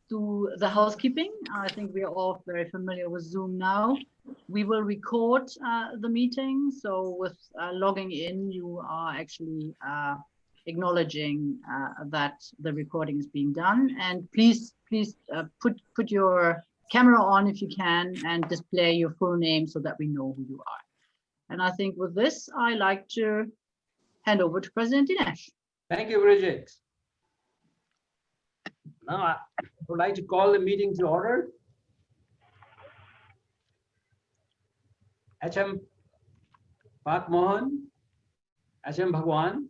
do the housekeeping. I think we are all very familiar with Zoom now. We will record the meeting. So with logging in, you are actually acknowledging that the recording is being done. And please put your camera on if you can and display your full name so that we know who you are. And I think with this, I like to hand over to President Dinesh. Thank you, Bridget. Now I would like to call the meeting to order. HM Pak Mohan, HM Bhagwan,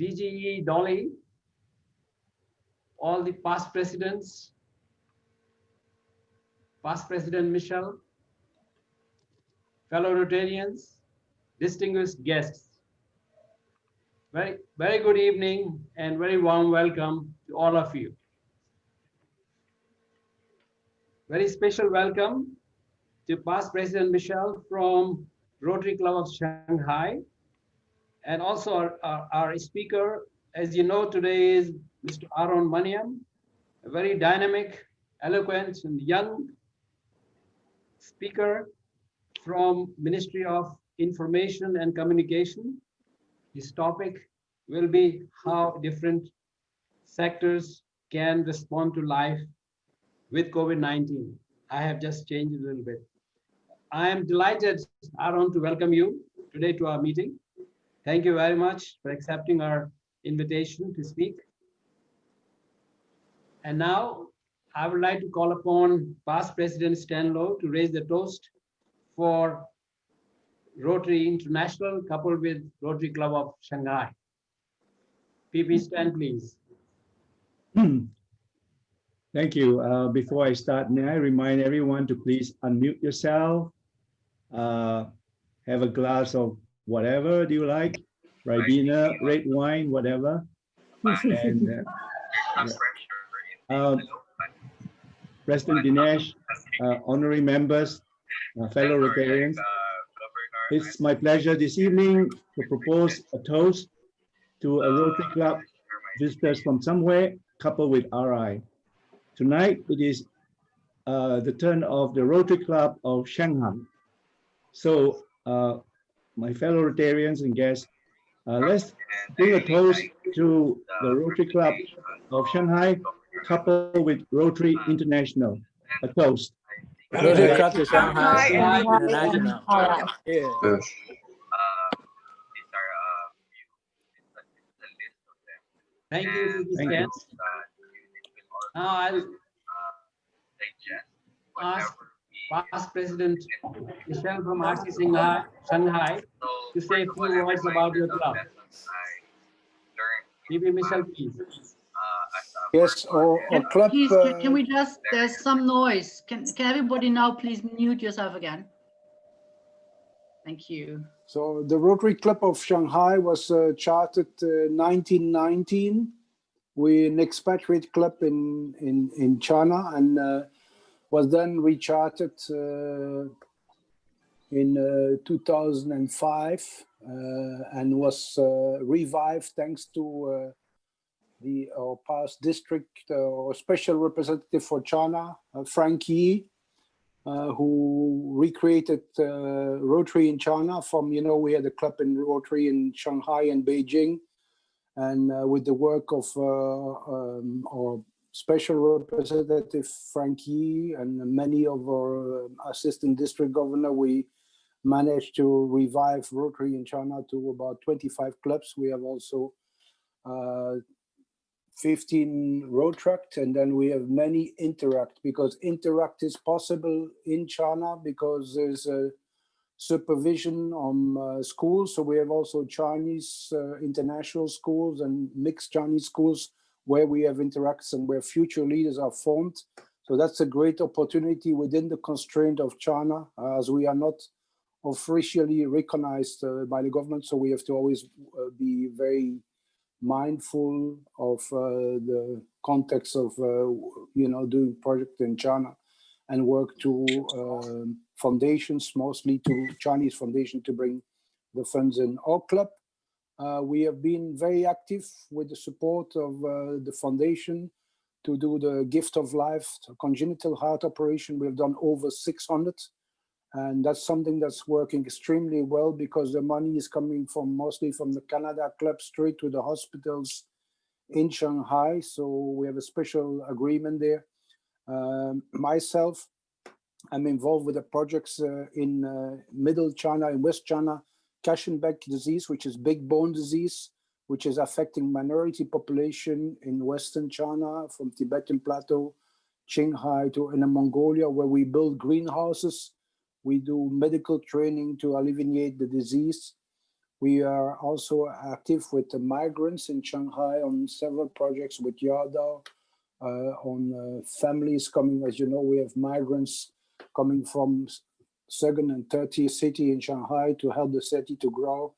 DGE Dolly, all the past presidents, past President Michelle, fellow Rotarians, distinguished guests. Very good evening and very warm welcome to all of you. Very special welcome to past President Michelle from Rotary Club of Shanghai, and also our speaker, as you know, today is Mr. Aaron Maniam, a very dynamic, eloquent, and young speaker from Ministry of Information and Communication. His topic will be how different sectors can respond to life with COVID-19. I have just changed a little bit. I am delighted, Aaron, to welcome you today to our meeting. Thank you very much for accepting our invitation to speak. And now I would like to call upon past President Stanlow to raise the toast for Rotary International coupled with Rotary Club of Shanghai. PP Stan, please. Thank you. Before I start, may I remind everyone to please unmute yourself, have a glass of whatever do you like, Ribena, red wine, whatever. And President Dinesh, honorary members, fellow Rotarians, it's my pleasure this evening to propose a toast to a Rotary Club visitors from somewhere coupled with RI. Tonight, it is the turn of the Rotary Club of Shanghai. So, my fellow Rotarians and guests, let's bring a toast to the Rotary Club of Shanghai coupled with Rotary International. A toast. Rotary Club of Shanghai International. Yeah. Thank you, Stan. Now I'll ask past President Michelle from RC Shanghai to say a few words about your club. PP Michelle, please. Yes, our club. Please, can we just, there's some noise. Can everybody now please mute yourself again? Thank you. So the Rotary Club of Shanghai was chartered 1919. We're an expatriate club in China and was then rechartered in 2005 and was revived thanks to our past district or special representative for China, Frank Yi, who recreated Rotary in China from, we had a club in Rotary in Shanghai and Beijing. And with the work of our special representative, Frank Yi, and many of our assistant district governor, we managed to revive Rotary in China to about 25 clubs. We have also 15 Rotaract, and then we have many Interact, because Interact is possible in China because there's a supervision on schools. So we have also Chinese international schools and mixed Chinese schools where we have Interacts and where future leaders are formed. So that's a great opportunity within the constraint of China, as we are not officially recognized by the government. So we have to always be very mindful of the context of doing project in China and work to foundations, mostly to Chinese foundation, to bring the funds in. Our club, we have been very active with the support of the foundation to do the gift of life, congenital heart operation. We've done over 600. And that's something that's working extremely well because the money is coming from mostly from the Canada Club straight to the hospitals in Shanghai. So we have a special agreement there. Myself, I'm involved with the projects in Middle China and West China, Kashenbeck disease, which is big bone disease, which is affecting minority population in Western China from Tibetan Plateau, Qinghai to Inner Mongolia, where we build greenhouses. We do medical training to alleviate the disease. We are also active with the migrants in Shanghai on several projects with Yadao, on families coming. As you know, we have migrants coming from second and third tier city in Shanghai to help the city to grow.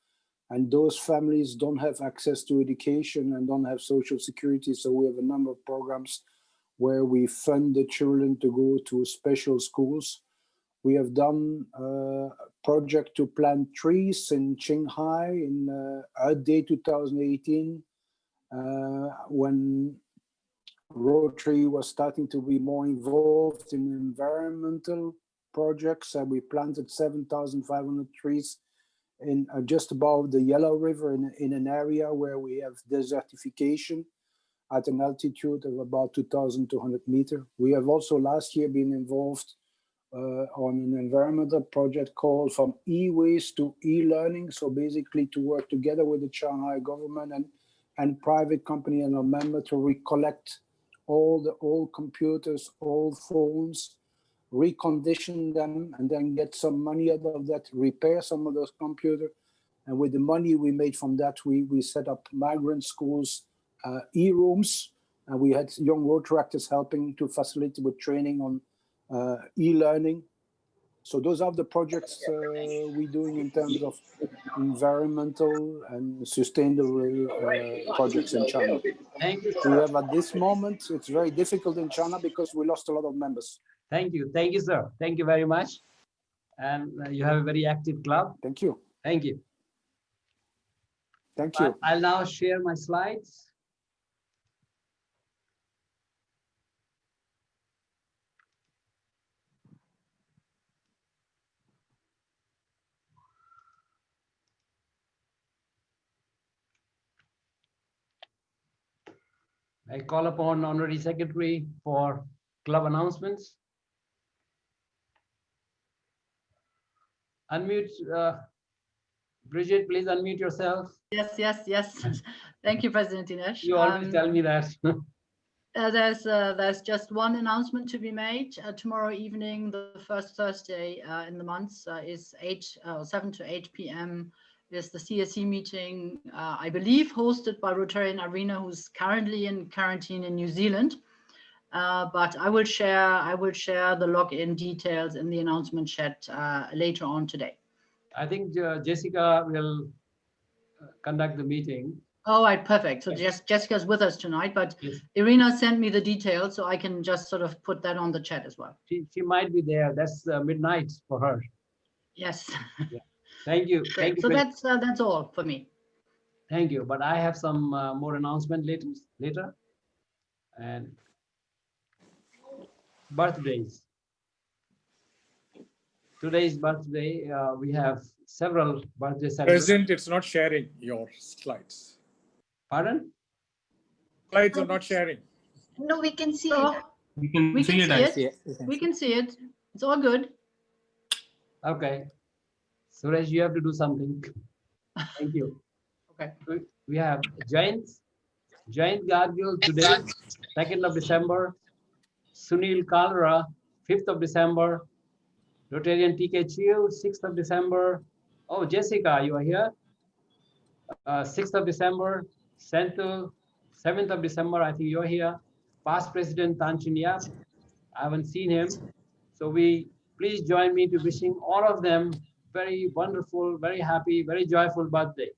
And those families don't have access to education and don't have social security. So we have a number of programs where we fund the children to go to special schools. We have done a project to plant trees in Qinghai in Earth Day 2018, when Rotary was starting to be more involved in environmental projects. We planted 7,500 trees in just above the Yellow River in an area where we have desertification at an altitude of about 2,200 meters. We have also last year been involved on an environmental project called From E-Waste to E-Learning. So basically to work together with the Shanghai government and private company and a member to recollect all the old computers, old phones, recondition them, and then get some money out of that, repair some of those computers. And with the money we made from that, we set up migrant schools, e-rooms, and we had young Rotaractors helping to facilitate with training on e-learning. So those are the projects we're doing in terms of environmental and sustainable projects in China. Thank you, We sir. have at this moment, it's very difficult in China because we lost a lot of members. Thank you, sir. Thank you very much. And you have a very active club. Thank you. Thank you. Thank you. I'll now share my slides. I call upon Honorary Secretary for club announcements. Unmute, Bridget, please unmute yourself. Yes. Thank you, President Dinesh. You always tell me that. There's just one announcement to be made. Tomorrow evening, the first Thursday in the month, is 7 to 8 p.m. is the CSE meeting, I believe hosted by Rotarian Arena, who's currently in quarantine in New Zealand. But I will share the login details in the announcement chat later on today. I think Jessica will conduct the meeting. All right, perfect. So Jessica's with us tonight, but yes. Irina sent me the details, so I can just sort of put that on the chat as well. She might be there. That's midnight for her. Yes. Yeah. Thank you. Great. Thank you. So that's all for me. Thank you. But I have some more announcement later. And birthdays. Today's birthday, we have several birthday celebrations. President, it's not sharing your slides. Pardon? Slides are not sharing. No, we can see it. We can see it. We can see it. It's all good. Okay. Suresh, you have to do something. Thank you. Okay. We have Jayant Gargil today, 2nd of December. Sunil Kalra, 5th of December. Rotarian TK Chiu, 6th of December. Oh, Jessica, you are here. 6th of December. Senthil, 7th of December, I think you're here. Past President Tan Chin Yap, I haven't seen him. So please join me to wishing all of them very wonderful, very happy, very joyful birthday.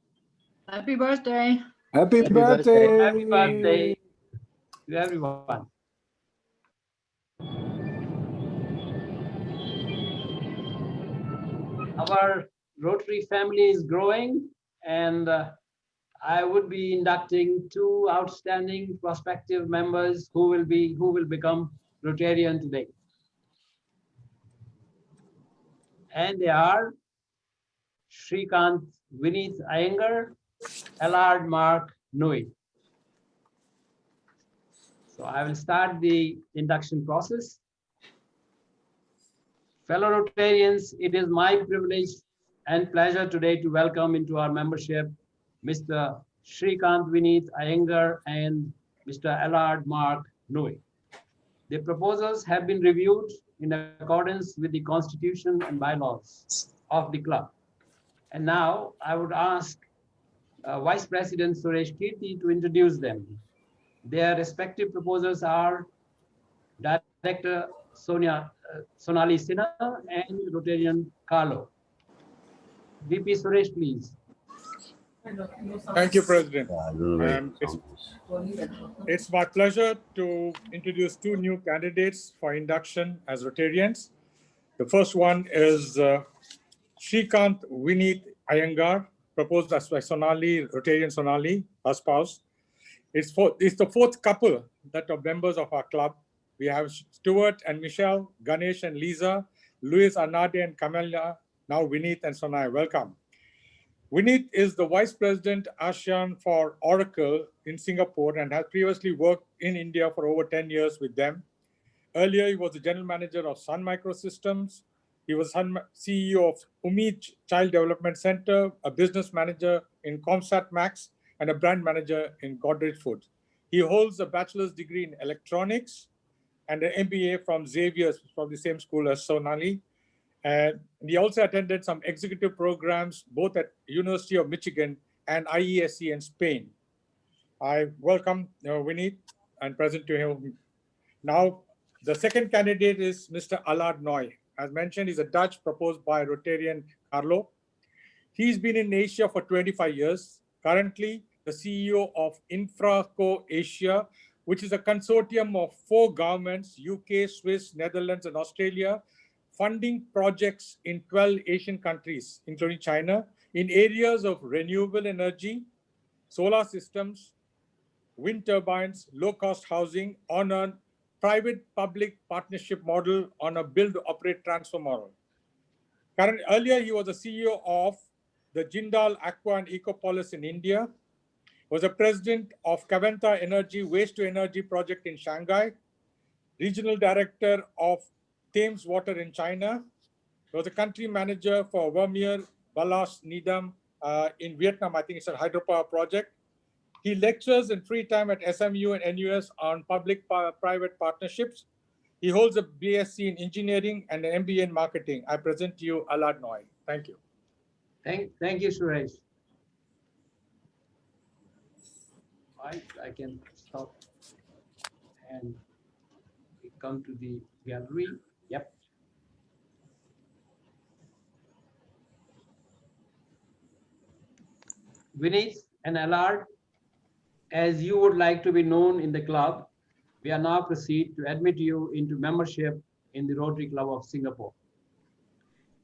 Happy birthday. Happy birthday. Happy birthday to everyone. Our Rotary family is growing, and I would be inducting two outstanding prospective members who will become Rotarian today. And they are Shrikant Vineet Iyengar, Allard Mark Nui. So I will start the induction process. Fellow Rotarians, it is my privilege and pleasure today to welcome into our membership Mr. Shrikant Vineet Iyengar and Mr. Allard Mark Nui. The proposals have been reviewed in accordance with the Constitution and bylaws of the club. And now I would ask Vice President Suresh Kirti to introduce them. Their respective proposals are Director Sonali Sinha and Rotarian Carlo. VP Suresh, please. Thank you, President. It's my pleasure to introduce two new candidates for induction as Rotarians. The first one is Shrikant Vineet Iyengar, proposed as by Sonali, Rotarian Sonali, her spouse. It's the fourth couple that are members of our club. We have Stuart and Michelle, Ganesh and Lisa, Luis, Anade and Camilla, now Vineet and Sonali. Welcome. Vineet is the Vice President ASEAN for Oracle in Singapore and has previously worked in India for over 10 years with them. Earlier, he was the General Manager of Sun Microsystems. He was CEO of Umid Child Development Center, a business manager in Comsat Max, and a brand manager in Godrej Foods. He holds a bachelor's degree in electronics and an MBA from Xavier's, from the same school as Sonali. And he also attended some executive programs, both at University of Michigan and IESE in Spain. I welcome Vineet and present to him. Now, the second candidate is Mr. Allard Nui. As mentioned, he's a Dutch proposed by Rotarian Carlo. He's been in Asia for 25 years, currently the CEO of Infraco Asia, which is a consortium of 4 governments, UK, Swiss, Netherlands, and Australia, funding projects in 12 Asian countries, including China, in areas of renewable energy, solar systems, wind turbines, low-cost housing on a private-public partnership model on a build-operate-transfer model. Earlier, he was the CEO of the Jindal Aqua and Ecopolis in India, was a president of Caventa Energy Waste-to-Energy project in Shanghai, regional director of Thames Water in China. He was a country manager for Vermeer Balas Needham in Vietnam. I think it's a hydropower project. He lectures in free time at SMU and NUS on public-private partnerships. He holds a BSc in engineering and an MBA in marketing. I present to you Allard Nui. Thank you. Thank you, Suresh. I can stop and we come to the gallery. Yep. Vineet and Allard, as you would like to be known in the club, we are now proceed to admit you into membership in the Rotary Club of Singapore.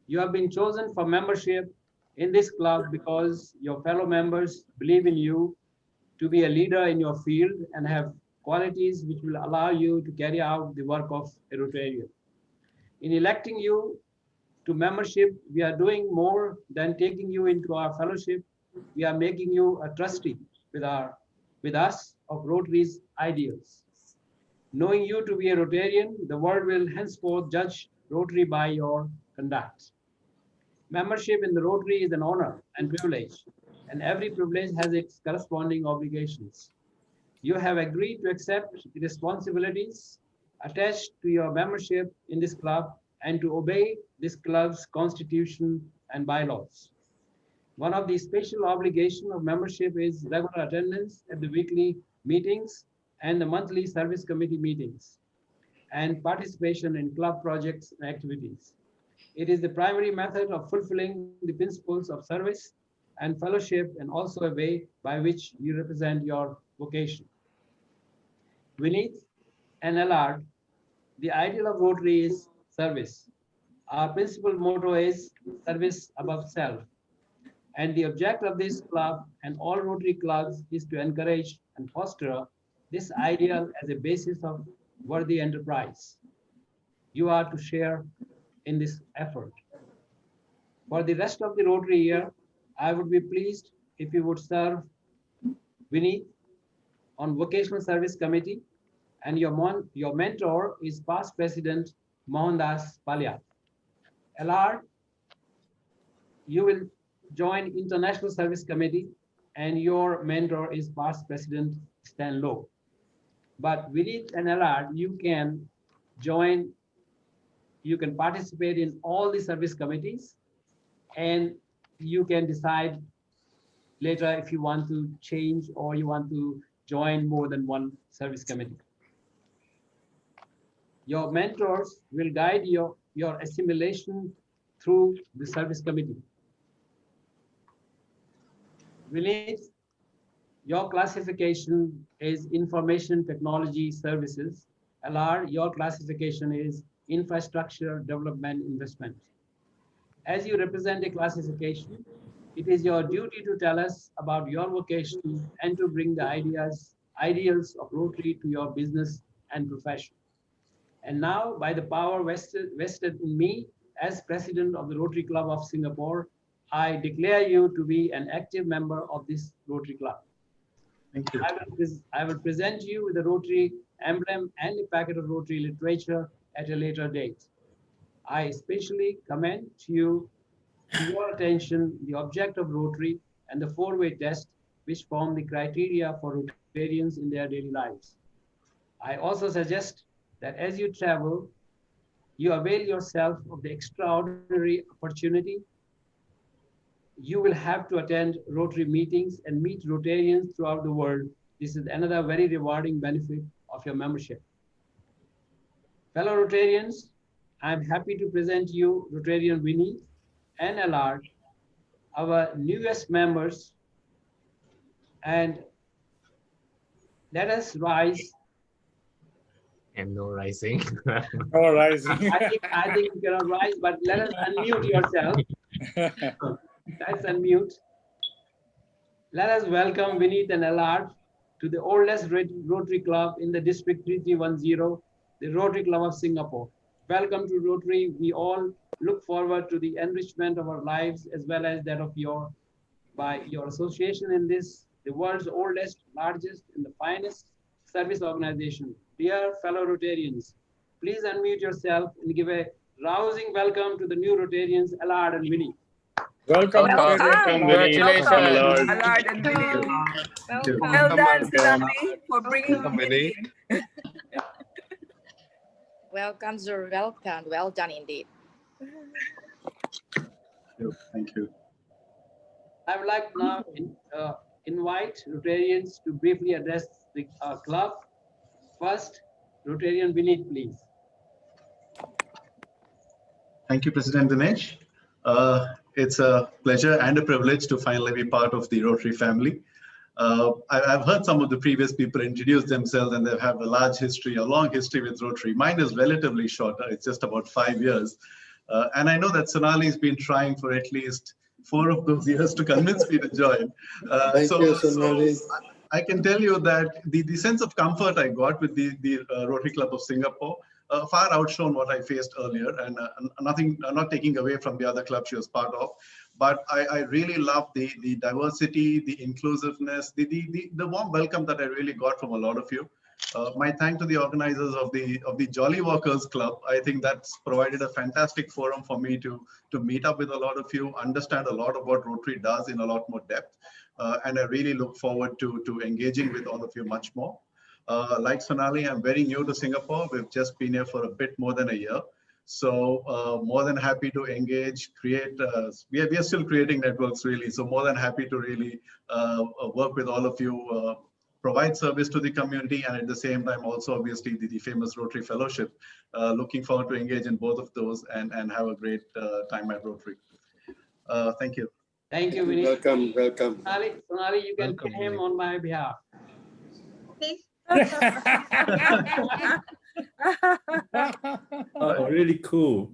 You have been chosen for membership in this club because your fellow members believe in you to be a leader in your field and have qualities which will allow you to carry out the work of a Rotarian. In electing you to membership, we are doing more than taking you into our fellowship. We are making you a trustee with us of Rotary's ideals. Knowing you to be a Rotarian, the world will henceforth judge Rotary by your conduct. Membership in the Rotary is an honor and privilege, and every privilege has its corresponding obligations. You have agreed to accept the responsibilities attached to your membership in this club and to obey this club's constitution and bylaws. One of the special obligations of membership is regular attendance at the weekly meetings and the monthly service committee meetings, and participation in club projects and activities. It is the primary method of fulfilling the principles of service and fellowship, and also a way by which you represent your vocation. Vineet and Allard, the ideal of Rotary is service. Our principal motto is service above self. And the object of this club and all Rotary clubs is to encourage and foster this ideal as a basis of worthy enterprise. You are to share in this effort. For the rest of the Rotary year, I would be pleased if you would serve Vinny on Vocational Service Committee, and your mentor is past President Mohandas Palia. LR, you will join International Service Committee, and your mentor is past President Stan Lowe. But Vinit and LR, you can join, you can participate in all the service committees, and you can decide later if you want to change or you want to join more than one service committee. Your mentors will guide your assimilation through the service committee. Vinit, your classification is Information Technology Services. LR, your classification is Infrastructure Development Investment. As you represent a classification, it is your duty to tell us about your vocation and to bring the ideals of Rotary to your business and profession. And now, by the power vested in me as President of the Rotary Club of Singapore, I declare you to be an active member of this Rotary Club. Thank you. I will present you with the Rotary emblem and a packet of Rotary literature at a later date. I especially commend to your attention the object of Rotary and the four-way test, which form the criteria for Rotarians in their daily lives. I also suggest that as you travel, you avail yourself of the extraordinary opportunity. You will have to attend Rotary meetings and meet Rotarians throughout the world. This is another very rewarding benefit of your membership. Fellow Rotarians, I'm happy to present you Rotarian Vinny and LR, our newest members, and let us rise. And no rising. No rising. I think you cannot rise, but let us unmute yourself. Let's unmute. Let us welcome Vinit and LR to the oldest Rotary Club in the District 3310, the Rotary Club of Singapore. Welcome to Rotary. We all look forward to the enrichment of our lives as well as that of by your association in this, the world's oldest, largest, and the finest service organization. Dear fellow Rotarians, please unmute yourself and give a rousing welcome to the new Rotarians, LR and Vinny. Welcome. Congratulations, Lord. Allard and Vinny. Welcome. Well done, Tsunami, for bringing Vinny. me. Welcome, sir. Welcome. Well done indeed. Thank you. I would like now invite Rotarians to briefly address the club. First, Rotarian Vinit, please. Thank you, President Dinesh. It's a pleasure and a privilege to finally be part of the Rotary family. I've heard some of the previous people introduce themselves and they have a long history with Rotary. Mine is relatively shorter. It's just about 5 years. And I know that Sonali's been trying for at least 4 of those years to convince me to join. Thank you, Sonali. I can tell you that the sense of comfort I got with the Rotary Club of Singapore far outshone what I faced earlier, and not taking away from the other club she was part of, but I really love the diversity, the inclusiveness, the warm welcome that I really got from a lot of you. My thanks to the organizers of the Jolly Walkers Club. I think that's provided a fantastic forum for me to meet up with a lot of you, understand a lot of what Rotary does in a lot more depth. And I really look forward to engaging with all of you much more. Like Sonali, I'm very new to Singapore. We've just been here for a bit more than a year. So more than happy to engage, create, we are still creating networks really. So more than happy to really work with all of you, provide service to the community, and at the same time also obviously the famous Rotary Fellowship. Looking forward to engage in both of those and have a great time at Rotary. Thank you. Thank you, Vinny. Welcome, welcome. Sonali, you can pay him on my behalf. Okay. Oh, really cool.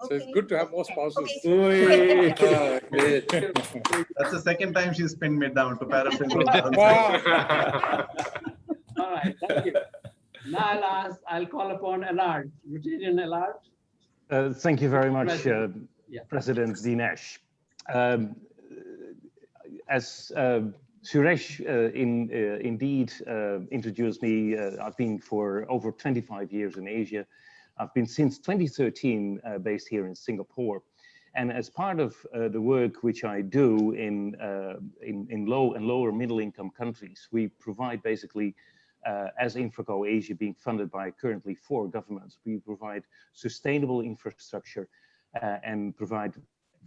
So it's good to have more spouses. Great. That's the second time she's pinned me down, to paraphrase what Arun said. Wow. All right, thank you. Now I'll call upon Allard, Rotarian Allard. Thank you very much, President. Yeah. President Dinesh. As Suresh indeed introduced me, I've been for over 25 years in Asia. I've been since 2013 based here in Singapore. And as part of the work which I do in low and lower middle income countries, we provide basically, as Infraco Asia being funded by currently 4 governments, we provide sustainable infrastructure and provide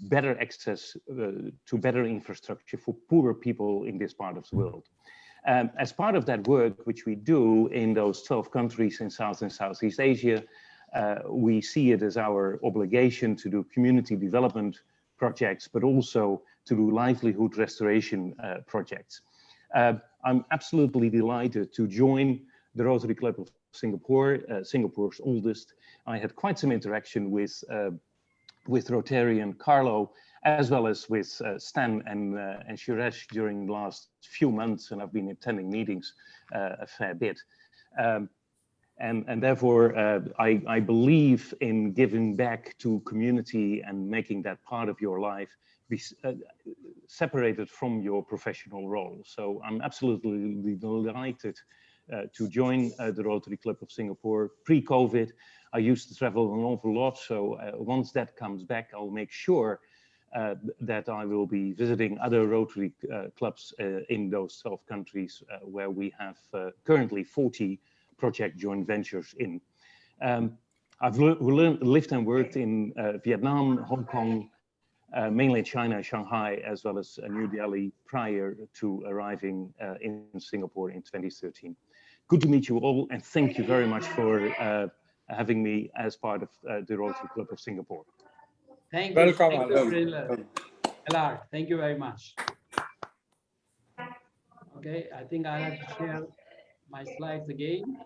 better access to better infrastructure for poorer people in this part of the world. As part of that work, which we do in those 12 countries in South and Southeast Asia, we see it as our obligation to do community development projects, but also to do livelihood restoration projects. I'm absolutely delighted to join the Rotary Club of Singapore, Singapore's oldest. I had quite some interaction with Rotarian Carlo, as well as with Stan and Suresh during the last few months, and I've been attending meetings a fair bit. And therefore, I believe in giving back to community and making that part of your life be separated from your professional role. So I'm absolutely delighted to join the Rotary Club of Singapore. Pre-COVID, I used to travel an awful lot. So once that comes back, I'll make sure that I will be visiting other Rotary clubs in those 12 countries where we have currently 40 project joint ventures in. I've lived and worked in Vietnam, Hong Kong, mainland China, Shanghai, as well as New Delhi prior to arriving in Singapore in 2013. Good to meet you all, and thank you very much for having me as part of the Rotary Club of Singapore. Thank you. Welcome, Thank you, Allard. Thank you very much. Okay, I think I have to share my slides again.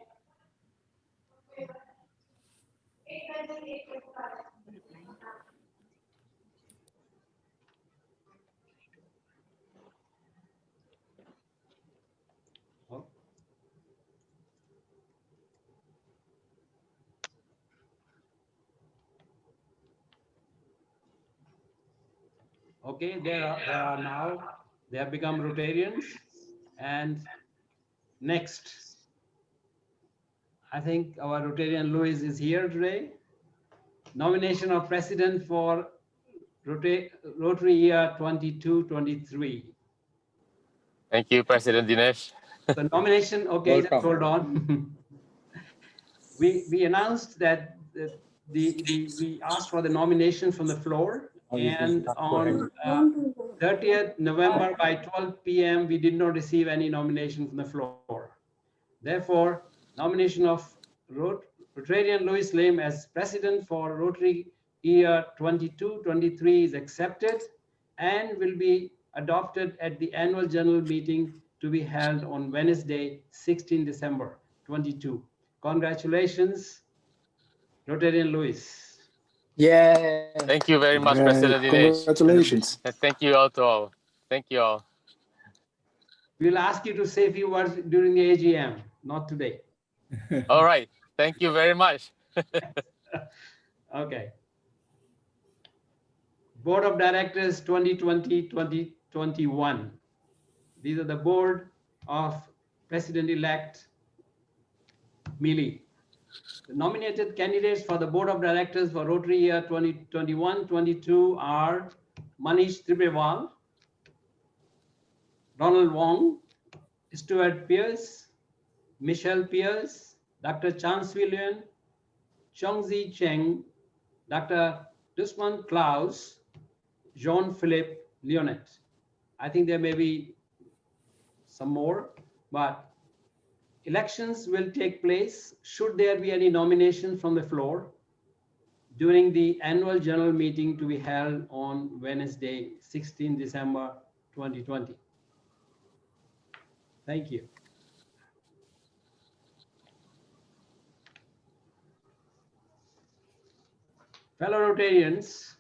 Okay, they are now, they have become Rotarians. And next, I think our Rotarian Louis is here today. Nomination of President for Rotary year 22-23. Thank you, President Dinesh. The nomination, okay, just Welcome. hold on. we announced that we asked for the nomination from the floor, and on 30th November by 12 p.m. we did not receive any nomination from the floor. Therefore, nomination of Rotarian Louis Lim as President for Rotary year 22-23 is accepted and will be adopted at the annual general meeting to be held on Wednesday, 16 December 22. Congratulations, Rotarian Louis. Yeah. Thank you very much, President Dinesh. Congratulations. And thank you all to all. Thank you all. We'll ask you to say a few words during the AGM, not today. All right. Thank you very much. Okay. Board of Directors 2020-2021. These are the board of President-elect Mili. The nominated candidates for the Board of Directors for Rotary year 2021-22 are Manish Tribewal, Donald Wong, Stuart Pierce, Michelle Pierce, Dr. Chance William, Chongzi Cheng, Dr. Dusman Klaus, Jean-Philippe Leonet. I think there may be some more, but elections will take place should there be any nomination from the floor during the annual general meeting to be held on Wednesday, 16 December 2020. Thank you. Fellow Rotarians,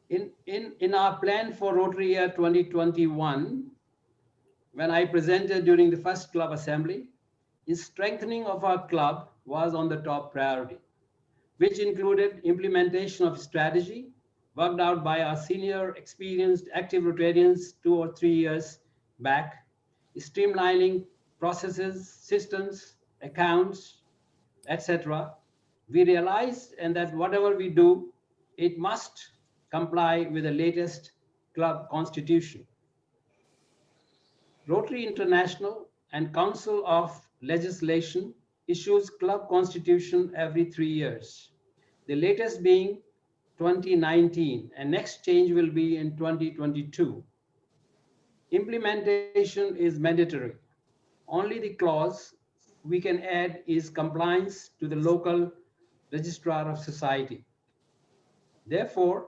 in our plan for Rotary year 2021, when I presented during the first club assembly, is strengthening of our club was on the top priority, which included implementation of strategy worked out by our senior experienced active Rotarians 2 or 3 years back, streamlining processes, systems, accounts, etc. We realized and that whatever we do, it must comply with the latest club constitution. Rotary International and Council of Legislation issues club constitution every 3 years. The latest being 2019, and next change will be in 2022. Implementation is mandatory. Only the clause we can add is compliance to the local registrar of society. Therefore,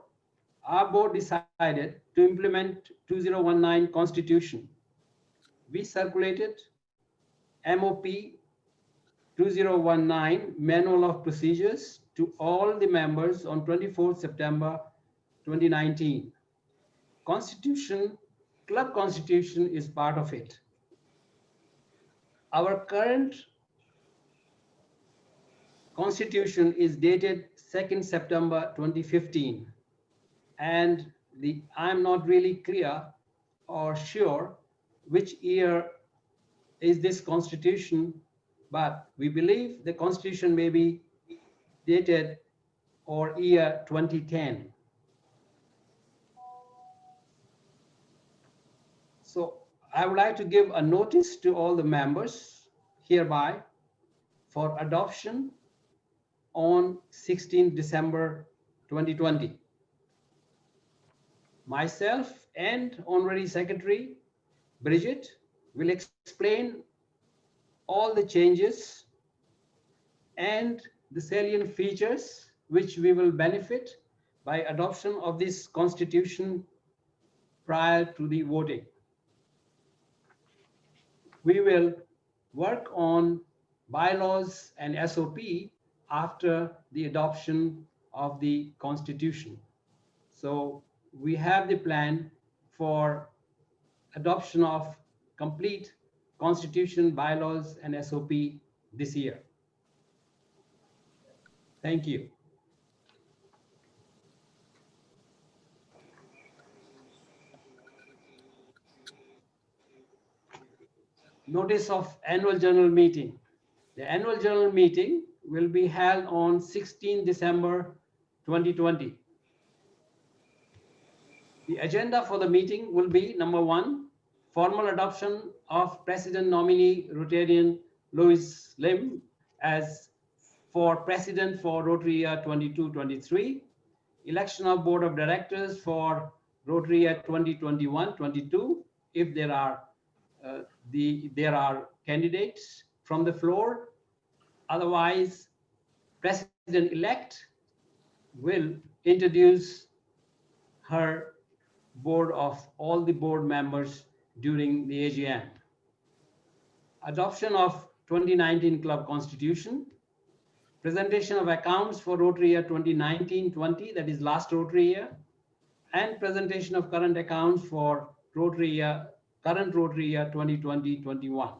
our board decided to implement 2019 constitution. We circulated MOP 2019 Manual of Procedures to all the members on 24 September 2019. Club constitution is part of it. Our current constitution is dated 2nd September 2015, and I'm not really clear or sure which year is this constitution, but we believe the constitution may be dated or year 2010. So I would like to give a notice to all the members hereby for adoption on 16 December 2020. Myself and Honorary Secretary Bridget will explain all the changes and the salient features which we will benefit by adoption of this constitution prior to the voting. We will work on bylaws and SOP after the adoption of the constitution. So we have the plan for adoption of complete constitution, bylaws, and SOP this year. Thank you. Notice of annual general meeting. The annual general meeting will be held on 16 December 2020. The agenda for the meeting will be: number 1, formal adoption of President nominee Rotarian Louis Lim as for President for Rotary year 22-23, election of Board of Directors for Rotary year 2021-22, if there are candidates from the floor. Otherwise, President-elect will introduce her board of all the board members during the AGM. Adoption of 2019 club constitution, presentation of accounts for Rotary year 2019-20, that is last Rotary year, and presentation of current accounts for current Rotary year 2020-21.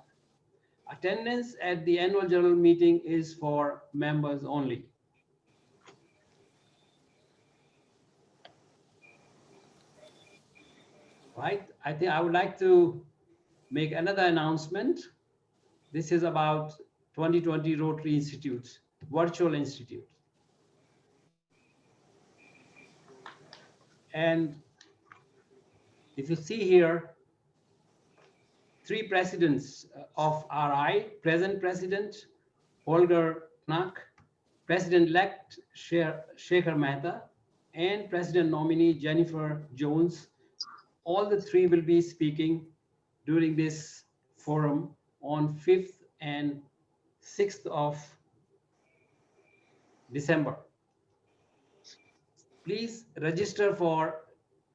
Attendance at the annual general meeting is for members only. Right, I think I would like to make another announcement. This is about 2020 Rotary Institutes, virtual institute. And if you see here, 3 presidents of RI, present president, Holger Knack, president-elect Shekhar Mehta, and president nominee Jennifer Jones. All the 3 will be speaking during this forum on 5th and 6th of December. Please register for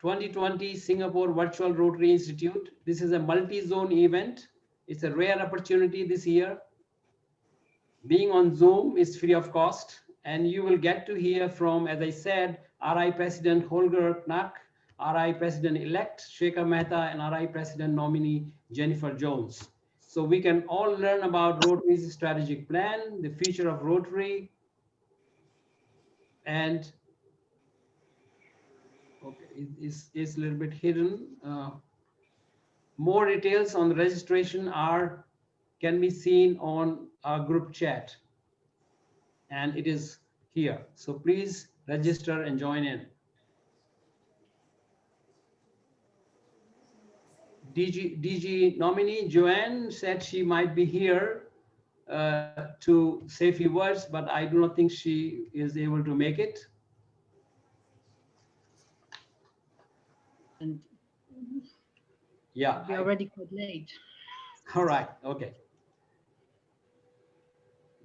2020 Singapore Virtual Rotary Institute. This is a multi-zone event. It's a rare opportunity this year. Being on Zoom is free of cost, And you will get to hear from, as I said, RI President Holger Knack, RI President-elect Shekhar Mehta, and RI President nominee Jennifer Jones. So we can all learn about Rotary's strategic plan, the future of Rotary, and okay, it's a little bit hidden. More details on the registration can be seen on our group chat, and it is here. So please register and join in. DG nominee Joanne said she might be here to say a few words, but I do not think she is able to make it. And yeah, we're already quite late. All right, okay.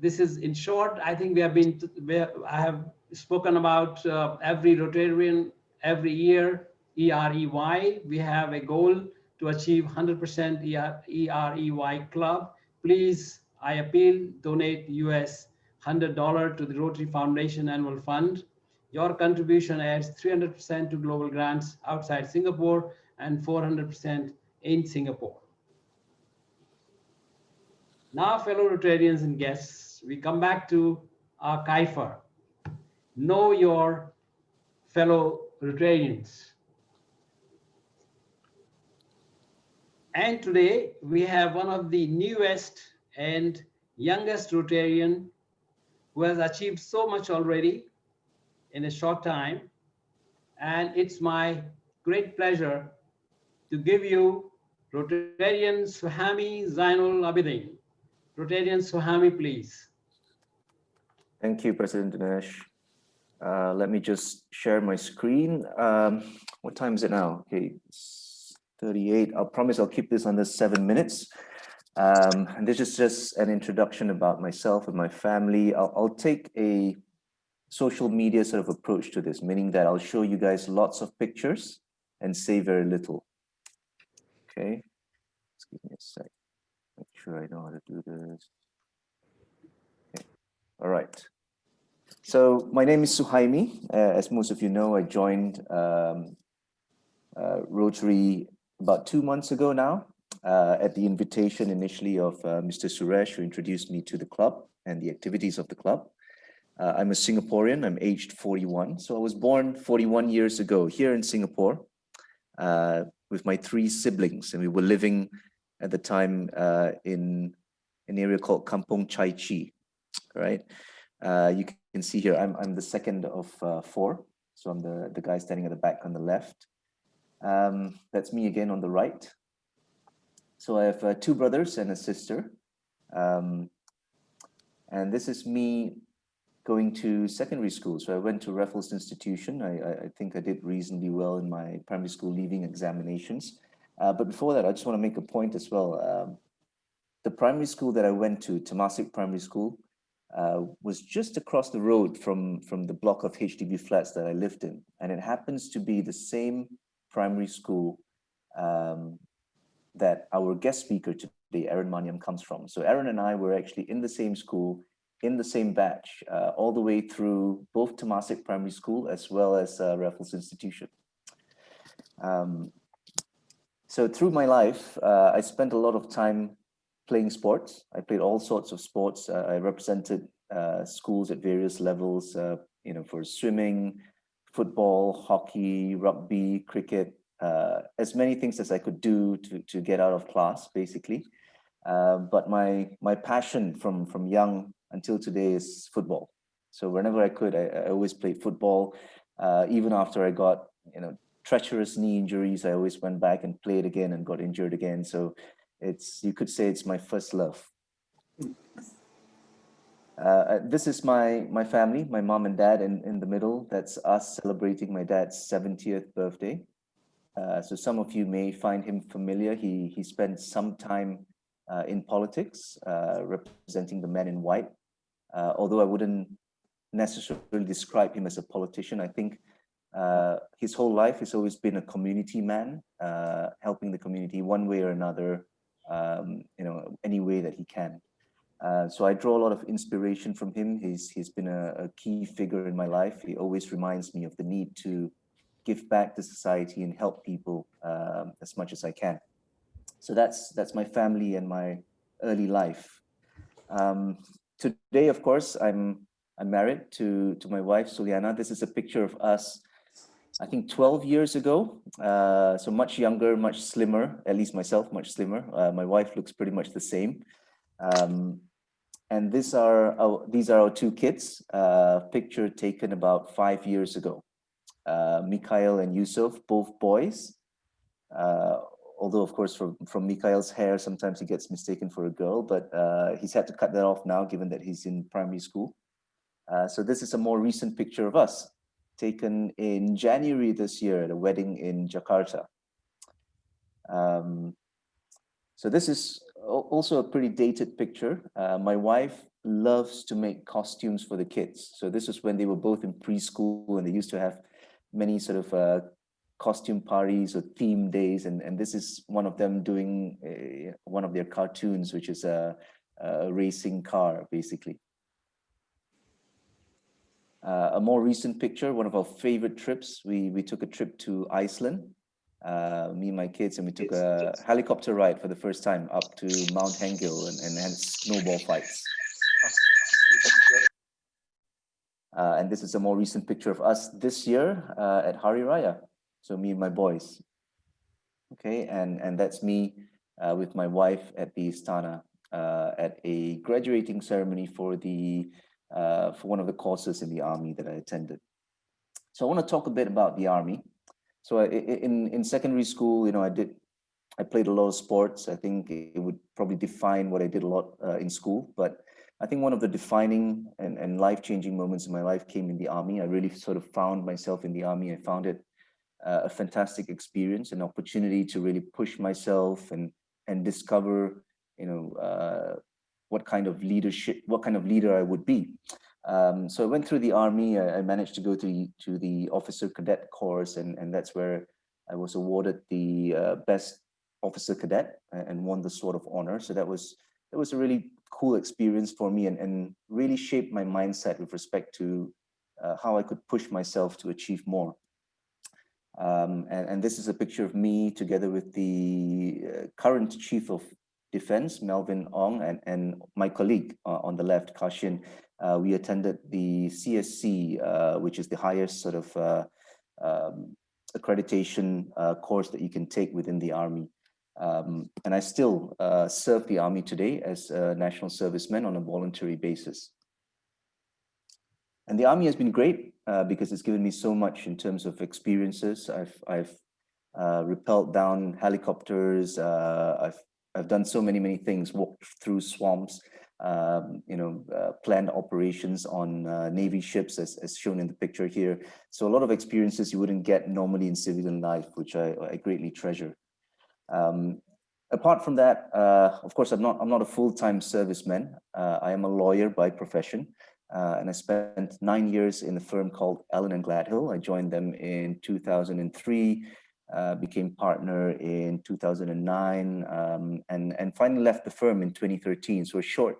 This is in short. I think I have spoken about every Rotarian every year, EREY. We have a goal to achieve 100% EREY club. Please, I appeal, donate US $100 to the Rotary Foundation Annual Fund. Your contribution adds 300% to global grants outside Singapore and 400% in Singapore. Now, fellow Rotarians and guests, we come back to our Kaifer. Know your fellow Rotarians. And today we have one of the newest and youngest Rotarian who has achieved so much already in a short time. And it's my great pleasure to give you Rotarian Suhami Zainul Abidin. Rotarian Suhami, please. Thank you, President Dinesh. Let me just share my screen. What time is it now? Okay, it's 38. I'll promise I'll keep this under 7 minutes. And this is just an introduction about myself and my family. I'll take a social media sort of approach to this, meaning that I'll show you guys lots of pictures and say very little. Okay, just give me a sec. Make sure I know how to do this. Okay. All right. So my name is Suhaimi. As most of you know, I joined Rotary about 2 months ago now, at the invitation initially of Mr. Suresh, who introduced me to the club and the activities of the club. I'm a Singaporean. I'm aged 41. So I was born 41 years ago here in Singapore with my 3 siblings, and we were living at the time in an area called Kampong Chai Chi, right? You can see here, I'm the second of 4. So I'm the guy standing at the back on the left. That's me again on the right. So I have 2 brothers and a sister. And this is me going to secondary school. So I went to Raffles Institution. I think I did reasonably well in my primary school leaving examinations. But before that, I just want to make a point as well. The primary school that I went to, Temasek Primary School, was just across the road from the block of HDB flats that I lived in. And it happens to be the same primary school that our guest speaker today, Aaron Maniam, comes from. So Aaron and I were actually in the same school, in the same batch, all the way through both Temasek Primary School as well as Raffles Institution. So through my life, I spent a lot of time playing sports. I played all sorts of sports. I represented schools at various levels, for swimming, football, hockey, rugby, cricket, as many things as I could do to get out of class, basically. But my passion from young until today is football. So whenever I could, I always played football. Even after I got, treacherous knee injuries, I always went back and played again and got injured again. So you could say it's my first love. This is my family, my mom and dad in the middle. That's us celebrating my dad's 70th birthday. So some of you may find him familiar. He spent some time in politics, representing the men in white. Although I wouldn't necessarily describe him as a politician, I think his whole life has always been a community man, helping the community one way or another, any way that he can. So I draw a lot of inspiration from him. He's been a key figure in my life. He always reminds me of the need to give back to society and help people as much as I can. So that's my family and my early life. Today, of course, I'm married to my wife, Suliana. This is a picture of us, I think 12 years ago. So much younger, much slimmer, at least myself, much slimmer. My wife looks pretty much the same. And these are our two kids, picture taken about 5 years ago. Mikhail and Yusuf, both boys. Although, of course, from Mikhail's hair, sometimes he gets mistaken for a girl, but he's had to cut that off now, given that he's in primary school. So this is a more recent picture of us, taken in January this year at a wedding in Jakarta. So this is also a pretty dated picture. My wife loves to make costumes for the kids. So this is when they were both in preschool, and they used to have many sort of costume parties or theme days, and this is one of them doing one of their cartoons, which is a racing car, basically. A more recent picture, one of our favorite trips, we took a trip to Iceland, me and my kids, and we took a helicopter ride for the first time up to Mount Hengil and had snowball fights. And this is a more recent picture of us this year at Hari Raya. So me and my boys. Okay, and that's me with my wife at the Istana at a graduating ceremony for one of the courses in the army that I attended. So I want to talk a bit about the army. So in secondary school, you know, I played a lot of sports. I think it would probably define what I did a lot in school, but I think one of the defining and life-changing moments in my life came in the army. I really sort of found myself in the army. I found it a fantastic experience, an opportunity to really push myself and discover, you know, what kind of leader I would be. So I went through the army. I managed to go to the officer cadet course, and that's where I was awarded the best officer cadet and won the Sword of Honor. So that was a really cool experience for me, and really shaped my mindset with respect to how I could push myself to achieve more. And this is a picture of me together with the current Chief of Defense, Melvin Ong, and my colleague on the left, Kashin. We attended the CSC, which is the highest sort of accreditation course that you can take within the Army. And I still serve the Army today as a national serviceman on a voluntary basis. And the Army has been great because it's given me so much in terms of experiences. I've rappelled down helicopters. I've done so many things, walked through swamps, you know, planned operations on Navy ships as shown in the picture here. So a lot of experiences you wouldn't get normally in civilian life, which I greatly treasure. Apart from that, of course, I'm not a full-time serviceman. I am a lawyer by profession. And I spent 9 years in a firm called Allen & Gladhill. I joined them in 2003, became partner in 2009, and finally left the firm in 2013. So a short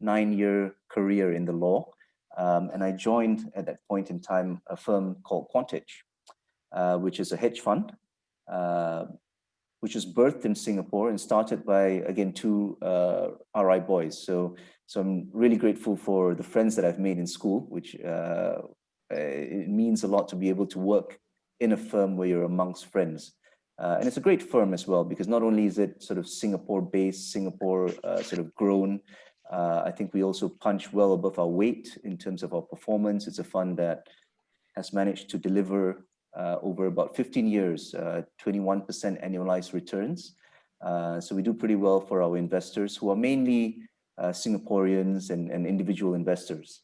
9-year career in the law. And I joined at that point in time a firm called Quantage, which is a hedge fund, which was birthed in Singapore and started by, again, two RI boys. So I'm really grateful for the friends that I've made in school, which it means a lot to be able to work in a firm where you're amongst friends. And it's a great firm as well, because not only is it sort of Singapore-based, Singapore sort of grown, I think we also punch well above our weight in terms of our performance. It's a fund that has managed to deliver over about 15 years, 21% annualized returns. So we do pretty well for our investors, who are mainly Singaporeans and individual investors.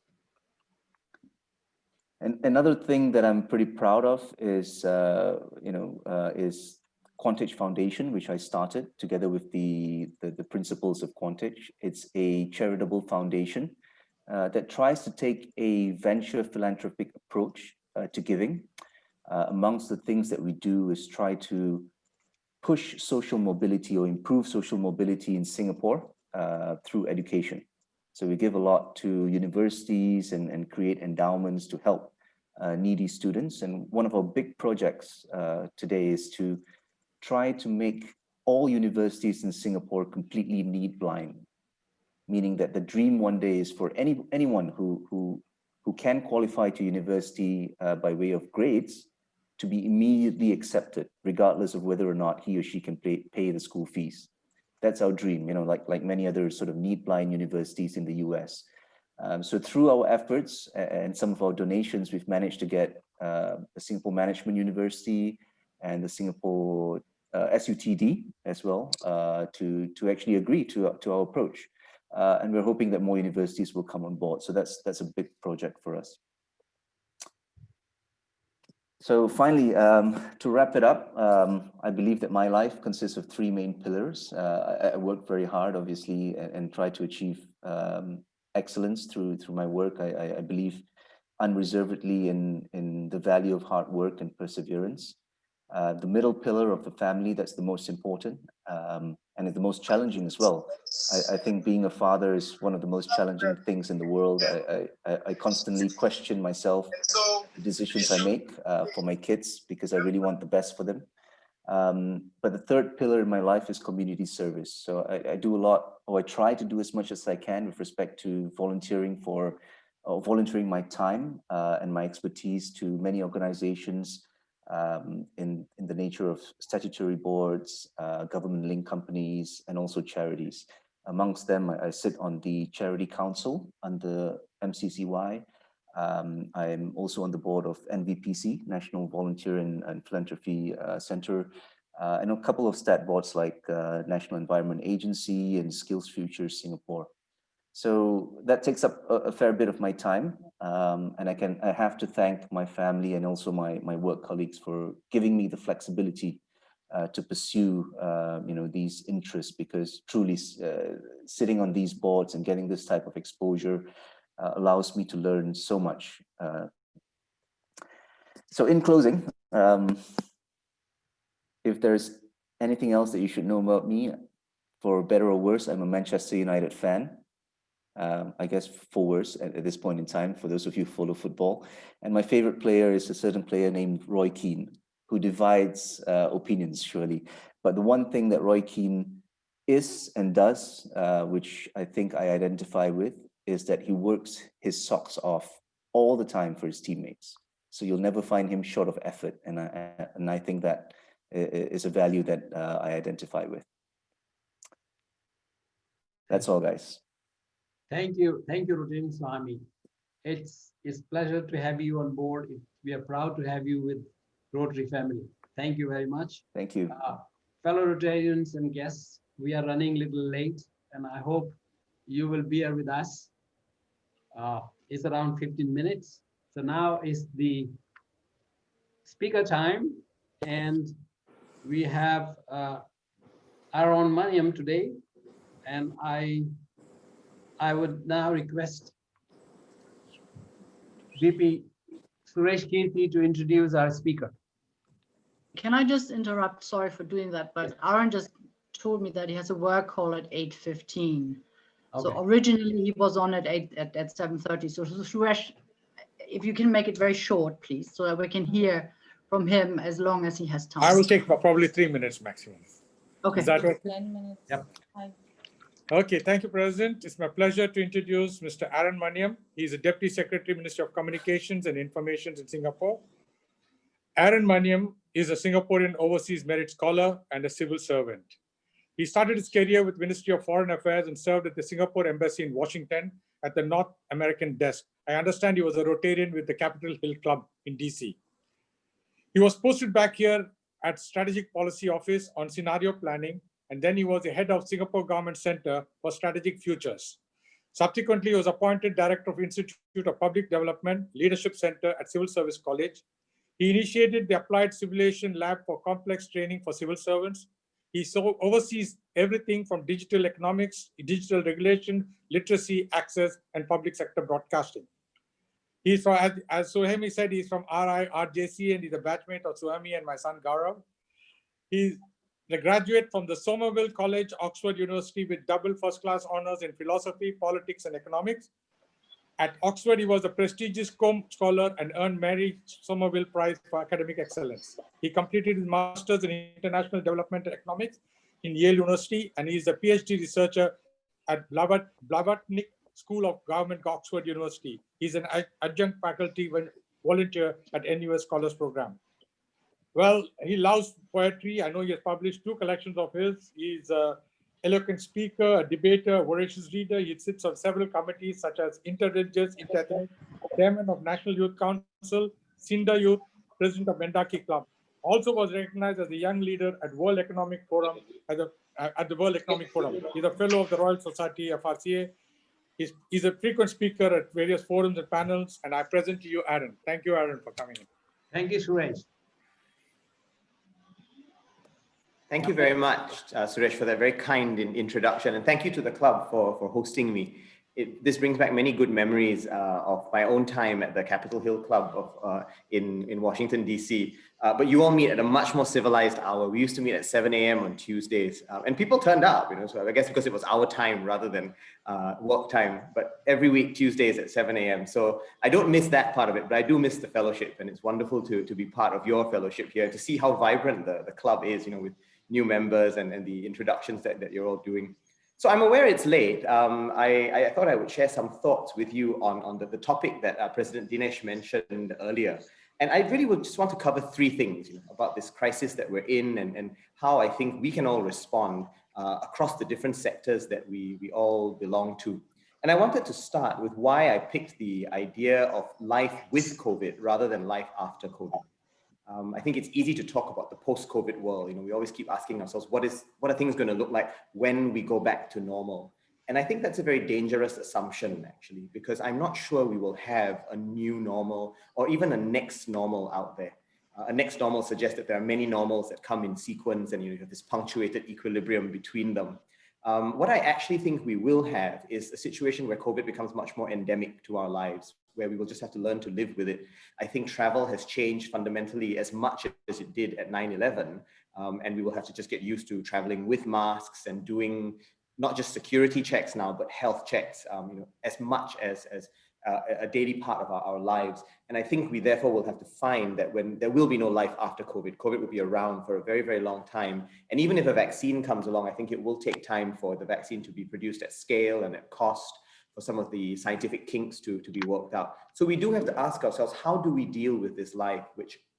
And another thing that I'm pretty proud of is, is Quantage Foundation, which I started together with the principals of Quantage. It's a charitable foundation that tries to take a venture philanthropic approach to giving. Amongst the things that we do is try to push social mobility or improve social mobility in Singapore through education. So we give a lot to universities and create endowments to help needy students. And one of our big projects today is to try to make all universities in Singapore completely need blind, meaning that the dream one day is for anyone who can qualify to university by way of grades to be immediately accepted, regardless of whether or not he or she can pay the school fees. That's our dream, you know, like many other sort of need blind universities in the US. So through our efforts and some of our donations, we've managed to get the Singapore Management University and the Singapore SUTD as well to actually agree to our approach. And we're hoping that more universities will come on board. So that's a big project for us. So finally, to wrap it up, I believe that my life consists of three main pillars. I work very hard, obviously, and try to achieve excellence through my work. I believe unreservedly in the value of hard work and perseverance. The middle pillar of the family, that's the most important and the most challenging as well. I think being a father is one of the most challenging things in the world. I constantly question myself, the decisions I make for my kids, because I really want the best for them. But the third pillar in my life is community service. So I do a lot, or I try to do as much as I can with respect to volunteering my time and my expertise to many organizations in the nature of statutory boards, government-linked companies, and also charities. Amongst them, I sit on the Charity Council under MCCY. I'm also on the board of NVPC, National Volunteer and Philanthropy Center, and a couple of stat boards like National Environment Agency and Skills Futures Singapore. So that takes up a fair bit of my time, and I have to thank my family and also my work colleagues for giving me the flexibility to pursue these interests, because truly sitting on these boards and getting this type of exposure allows me to learn so much. So in closing, if there's anything else that you should know about me, for better or worse, I'm a Manchester United fan. I guess for worse at this point in time, for those of you who follow football. And my favorite player is a certain player named Roy Keane, who divides opinions, surely. But the one thing that Roy Keane is and does, which I think I identify with, is that he works his socks off all the time for his teammates. So you'll never find him short of effort. And I think that is a value that I identify with. That's all, guys. Thank you, Rotary Swami. It's a pleasure to have you on board. We are proud to have you with Rotary family. Thank you very much. Thank you. Fellow Rotarians and guests, we are running a little late, and I hope you will bear with us. It's around 15 minutes. So now is the speaker time, and we have Aaron Maniam today, and I would now request VP Suresh Kirti to introduce our speaker. Can I just interrupt? Sorry for doing that, but Aaron just told me that he has a work call at 8:15. Okay. So originally he was on at 7:30. So Suresh, if you can make it very short, please, so that we can hear from him as long as he has time. I will take probably 3 minutes maximum. Okay. Is that okay? 10 minutes. Yep. Okay, thank you, President. It's my pleasure to introduce Mr. Aaron Maniam. He's a Deputy Secretary, Ministry of Communications and Information in Singapore. Aaron Maniam is a Singaporean overseas merit scholar and a civil servant. He started his career with Ministry of Foreign Affairs and served at the Singapore Embassy in Washington at the North American desk. I understand he was a Rotarian with the Capitol Hill Club in DC. He was posted back here at Strategic Policy Office on scenario planning, and then he was the head of Singapore Government Center for Strategic Futures. Subsequently, he was appointed Director of Institute of Public Development Leadership Center at Civil Service College. He initiated the Applied Civilization Lab for complex training for civil servants. He oversees everything from digital economics, digital regulation, literacy, access, and public sector broadcasting. He's from, as Suhaimi said, he's from RJC, and he's a batchmate of Suhaimi and my son Gaurav. He's a graduate from the Somerville College, Oxford University, with double first-class honors in philosophy, politics, and economics. At Oxford, he was a prestigious Combe Scholar and earned Mary Somerville Prize for academic excellence. He completed his master's in international development and economics in Yale University, and he is a PhD researcher at Blavatnik School of Government, Oxford University. He's an adjunct faculty volunteer at NUS Scholars Program. Well, he loves poetry. I know he has published 2 collections of his. He's an eloquent speaker, a debater, a voracious reader. He sits on several committees such as Interreligious, Interethnic, Chairman of National Youth Council, Sinda Youth, President of Mendaki Club. Also was recognized as a young leader at World Economic Forum, at the World Economic Forum. He's a fellow of the Royal Society, FRCA. He's a frequent speaker at various forums and panels, and I present to you Aaron. Thank you, Aaron, for coming in. Thank you, Suresh. Thank you very much, Suresh, for that very kind introduction. And thank you to the club for hosting me. This brings back many good memories of my own time at the Capitol Hill Club in Washington, D.C. But you all meet at a much more civilized hour. We used to meet at 7 a.m. on Tuesdays. And people turned up, so I guess because it was our time rather than work time. But every week, Tuesdays at 7 a.m. So I don't miss that part of it, but I do miss the fellowship. And it's wonderful to be part of your fellowship here, to see how vibrant the club is, with new members and the introductions that you're all doing. So I'm aware it's late. I thought I would share some thoughts with you on the topic that President Dinesh mentioned earlier. And I really would just want to cover 3 things about this crisis that we're in and how I think we can all respond across the different sectors that we all belong to. And I wanted to start with why I picked the idea of life with COVID rather than life after COVID. I think it's easy to talk about the post-COVID world. We always keep asking ourselves, what are things going to look like when we go back to normal? And I think that's a very dangerous assumption, actually, because I'm not sure we will have a new normal or even a next normal out there. A next normal suggests that there are many normals that come in sequence and you have this punctuated equilibrium between them. What I actually think we will have is a situation where COVID becomes much more endemic to our lives, where we will just have to learn to live with it. I think travel has changed fundamentally as much as it did at 9/11, and we will have to just get used to traveling with masks and doing not just security checks now, but health checks, as much as a daily part of our lives. And I think we therefore will have to find that when there will be no life after COVID, COVID will be around for a very, very long time. And even if a vaccine comes along, I think it will take time for the vaccine to be produced at scale and at cost, for some of the scientific kinks to be worked out. So we do have to ask ourselves, how do we deal with this life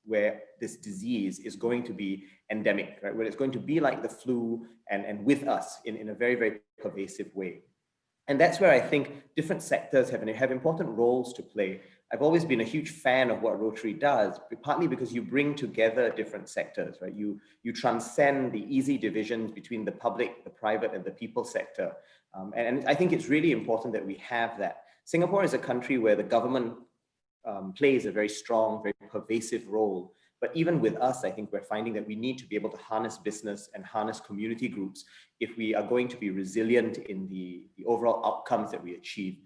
where this disease is going to be endemic, right? Where it's going to be like the flu and with us in a very, very pervasive way. And that's where I think different sectors have important roles to play. I've always been a huge fan of what Rotary does, partly because you bring together different sectors, right? You transcend the easy divisions between the public, the private, and the people sector. And I think it's really important that we have that. Singapore is a country where the government plays a very strong, very pervasive role. But even with us, I think we're finding that we need to be able to harness business and harness community groups if we are going to be resilient in the overall outcomes that we achieve.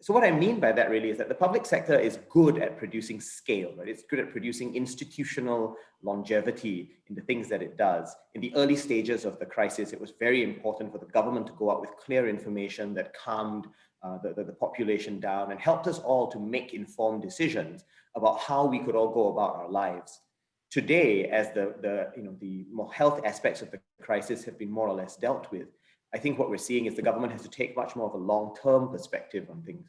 So what I mean by that really is that the public sector is good at producing scale, right? It's good at producing institutional longevity in the things that it does. In the early stages of the crisis, it was very important for the government to go out with clear information that calmed the population down and helped us all to make informed decisions about how we could all go about our lives. Today, as the more health aspects of the crisis have been more or less dealt with, I think what we're seeing is the government has to take much more of a long-term perspective on things.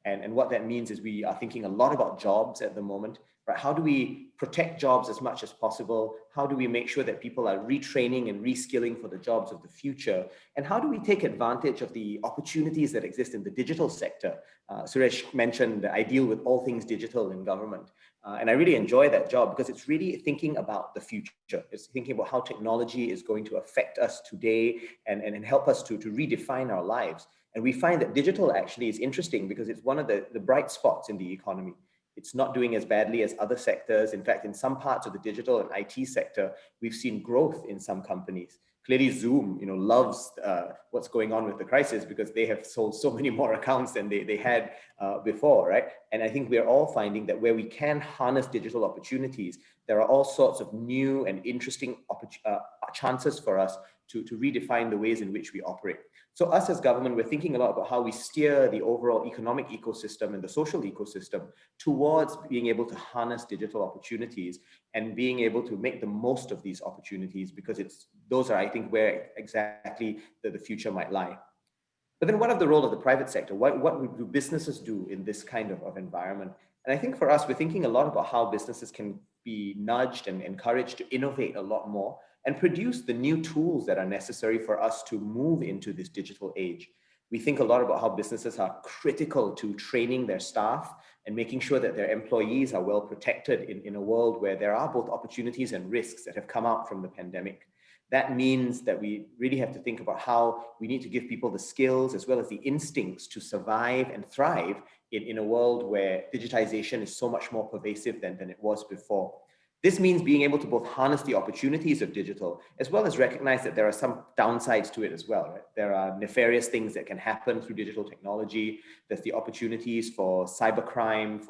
And what that means is we are thinking a lot about jobs at the moment, right? How do we protect jobs as much as possible? How do we make sure that people are retraining and reskilling for the jobs of the future? And how do we take advantage of the opportunities that exist in the digital sector? Suresh mentioned I deal with all things digital in government. And I really enjoy that job because it's really thinking about the future. It's thinking about how technology is going to affect us today and help us to redefine our lives. And we find that digital actually is interesting because it's one of the bright spots in the economy. It's not doing as badly as other sectors. In fact, in some parts of the digital and IT sector, we've seen growth in some companies. clearly Zoom, loves what's going on with the crisis because they have sold so many more accounts than they had before, right? And I think we're all finding that where we can harness digital opportunities, there are all sorts of new and interesting chances for us to redefine the ways in which we operate. So us as government, we're thinking a lot about how we steer the overall economic ecosystem and the social ecosystem towards being able to harness digital opportunities and being able to make the most of these opportunities, because those are, I think, where exactly the future might lie. But then what of the role of the private sector? What do businesses do in this kind of environment? And I think for us, we're thinking a lot about how businesses can be nudged and encouraged to innovate a lot more and produce the new tools that are necessary for us to move into this digital age. We think a lot about how businesses are critical to training their staff and making sure that their employees are well protected in a world where there are both opportunities and risks that have come out from the pandemic. That means that we really have to think about how we need to give people the skills as well as the instincts to survive and thrive in a world where digitization is so much more pervasive than it was before. This means being able to both harness the opportunities of digital, as well as recognize that there are some downsides to it as well, right? There are nefarious things that can happen through digital technology. There's the opportunities for cybercrime,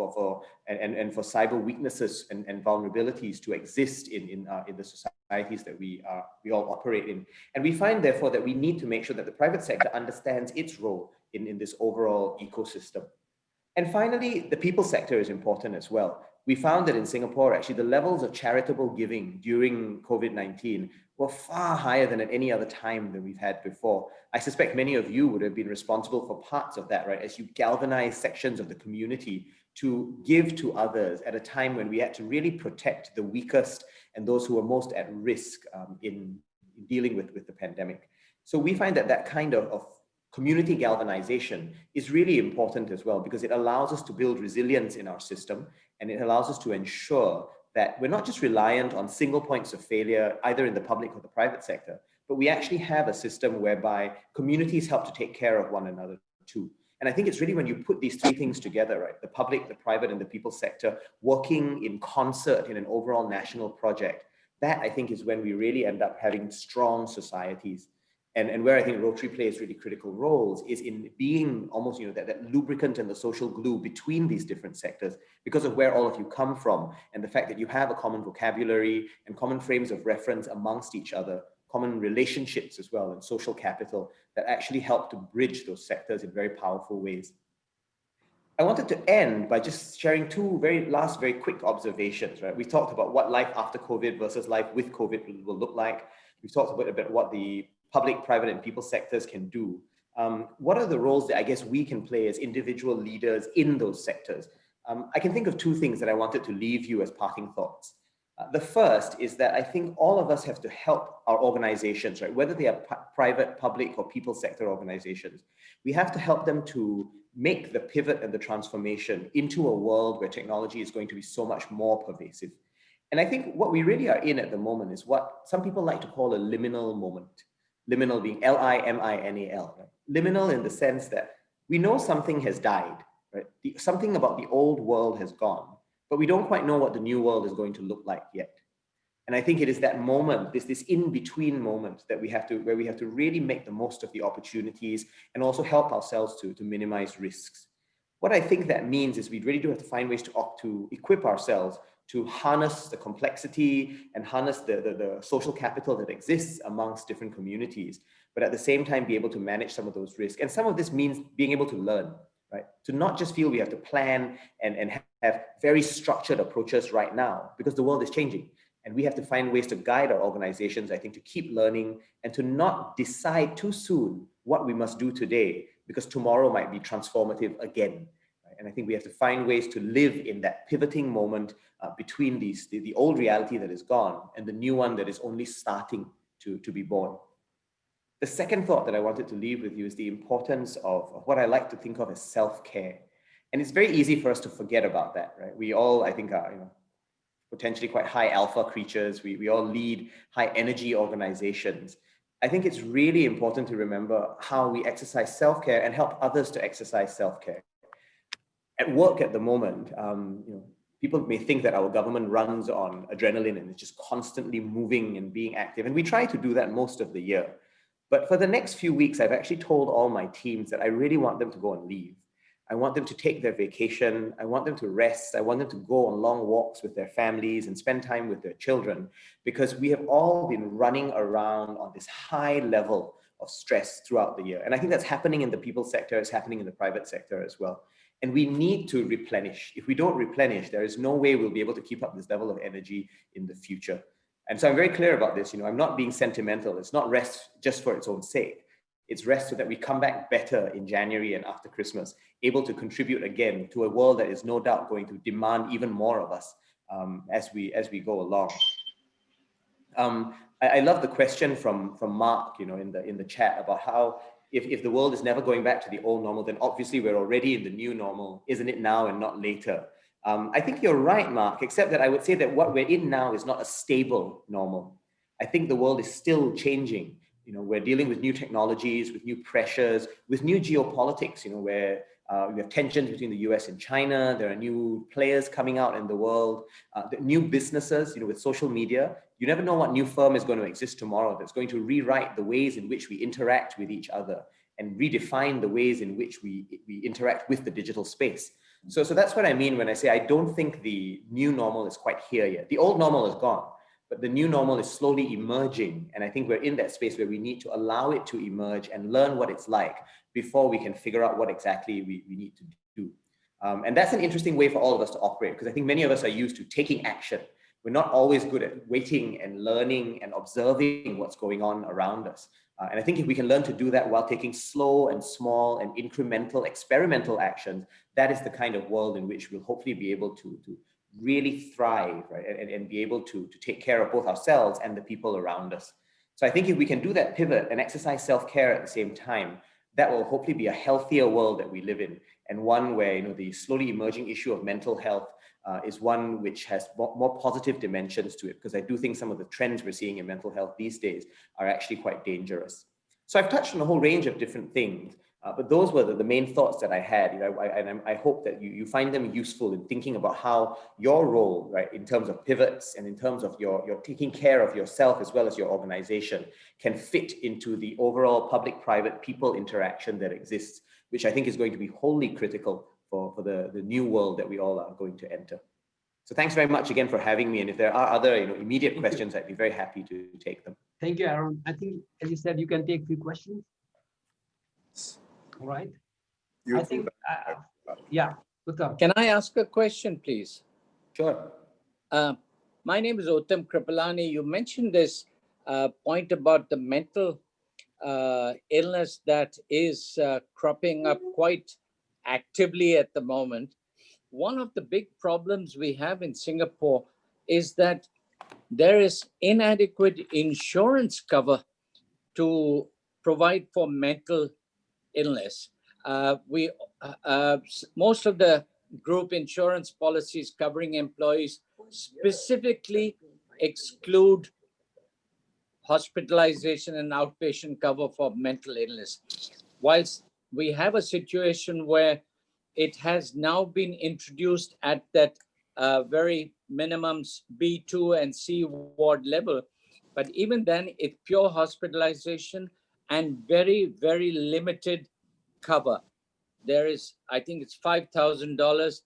and for cyber weaknesses and vulnerabilities to exist in the societies that we all operate in. And we find, therefore, that we need to make sure that the private sector understands its role in this overall ecosystem. And finally, the people sector is important as well. We found that in Singapore, actually, the levels of charitable giving during COVID-19 were far higher than at any other time that we've had before. I suspect many of you would have been responsible for parts of that, right? As you galvanize sections of the community to give to others at a time when we had to really protect the weakest and those who were most at risk in dealing with the pandemic. So we find that kind of community galvanization is really important as well, because it allows us to build resilience in our system, and it allows us to ensure that we're not just reliant on single points of failure, either in the public or the private sector, but we actually have a system whereby communities help to take care of one another too. And I think it's really when you put these three things together, right? The public, the private, and the people sector working in concert in an overall national project, that I think is when we really end up having strong societies. And where I think Rotary plays really critical roles is in being almost, that lubricant and the social glue between these different sectors, because of where all of you come from and the fact that you have a common vocabulary and common frames of reference amongst each other, common relationships as well, and social capital that actually help to bridge those sectors in very powerful ways. I wanted to end by just sharing two very quick observations, right? We talked about what life after COVID versus life with COVID will look like. We've talked a bit about what the public, private, and people sectors can do. What are the roles that I guess we can play as individual leaders in those sectors? I can think of two things that I wanted to leave you as parting thoughts. The first is that I think all of us have to help our organizations, right? Whether they are private, public, or people sector organizations, we have to help them to make the pivot and the transformation into a world where technology is going to be so much more pervasive. And I think what we really are in at the moment is what some people like to call a liminal moment. Liminal being L-I-M-I-N-A-L, right? Liminal in the sense that we know something has died, right? Something about the old world has gone, but we don't quite know what the new world is going to look like yet. And I think it is that moment, this in-between moment that where we have to really make the most of the opportunities and also help ourselves to minimize risks. What I think that means is we really do have to find ways to equip ourselves to harness the complexity and harness the social capital that exists amongst different communities, but at the same time be able to manage some of those risks. And some of this means being able to learn, right? To not just feel we have to plan and have very structured approaches right now, because the world is changing. And we have to find ways to guide our organizations, I think, to keep learning and to not decide too soon what we must do today, because tomorrow might be transformative again. And I think we have to find ways to live in that pivoting moment between the old reality that is gone and the new one that is only starting to be born. The second thought that I wanted to leave with you is the importance of what I like to think of as self-care. And it's very easy for us to forget about that, right? We all, I think, are potentially quite high alpha creatures. We all lead high energy organizations. I think it's really important to remember how we exercise self-care and help others to exercise self-care. At work at the moment, People may think that our government runs on adrenaline and it's just constantly moving and being active. And we try to do that most of the year. But for the next few weeks, I've actually told all my teams that I really want them to go on leave. I want them to take their vacation. I want them to rest. I want them to go on long walks with their families and spend time with their children, because we have all been running around on this high level of stress throughout the year. And I think that's happening in the people sector, it's happening in the private sector as well. And we need to replenish. If we don't replenish, there is no way we'll be able to keep up this level of energy in the future. And so I'm very clear about this. I'm not being sentimental. It's not rest just for its own sake. It's rest so that we come back better in January and after Christmas, able to contribute again to a world that is no doubt going to demand even more of us as we go along. I love the question from Mark, in the chat about how if the world is never going back to the old normal, then obviously we're already in the new normal, isn't it now and not later? I think you're right, Mark, except that I would say that what we're in now is not a stable normal. I think the world is still changing. We're dealing with new technologies, with new pressures, with new geopolitics, where we have tensions between the US and China. There are new players coming out in the world, new businesses, with social media. You never know what new firm is going to exist tomorrow that's going to rewrite the ways in which we interact with each other and redefine the ways in which we interact with the digital space. So that's what I mean when I say I don't think the new normal is quite here yet. The old normal is gone, but the new normal is slowly emerging. And I think we're in that space where we need to allow it to emerge and learn what it's like before we can figure out what exactly we need to do. And that's an interesting way for all of us to operate, because I think many of us are used to taking action. We're not always good at waiting and learning and observing what's going on around us. And I think if we can learn to do that while taking slow and small and incremental experimental actions, that is the kind of world in which we'll hopefully be able to really thrive, right? And be able to take care of both ourselves and the people around us. So I think if we can do that pivot and exercise self-care at the same time, that will hopefully be a healthier world that we live in, and one where the slowly emerging issue of mental health is one which has more positive dimensions to it, because I do think some of the trends we're seeing in mental health these days are actually quite dangerous. So I've touched on a whole range of different things, but those were the main thoughts that I had. I hope that you find them useful in thinking about how your role, right, in terms of pivots and in terms of your taking care of yourself as well as your organization, can fit into the overall public-private people interaction that exists, which I think is going to be wholly critical for the new world that we all are going to enter. So thanks very much again for having me. And if there are other immediate questions, I'd be very happy to take them. Thank you, Aaron. I think, as you said, you can take a few questions. All right. I think, yeah. Can I ask a question, please? Sure. My name is Uttam Kripalani. You mentioned this point about the mental illness that is cropping up quite actively at the moment. One of the big problems we have in Singapore is that there is inadequate insurance cover to provide for mental illness. Most of the group insurance policies covering employees specifically exclude hospitalization and outpatient cover for mental illness. Whilst we have a situation where it has now been introduced at that very minimums B2 and C ward level, but even then it's pure hospitalization and very, very limited cover. There is, I think it's $5,000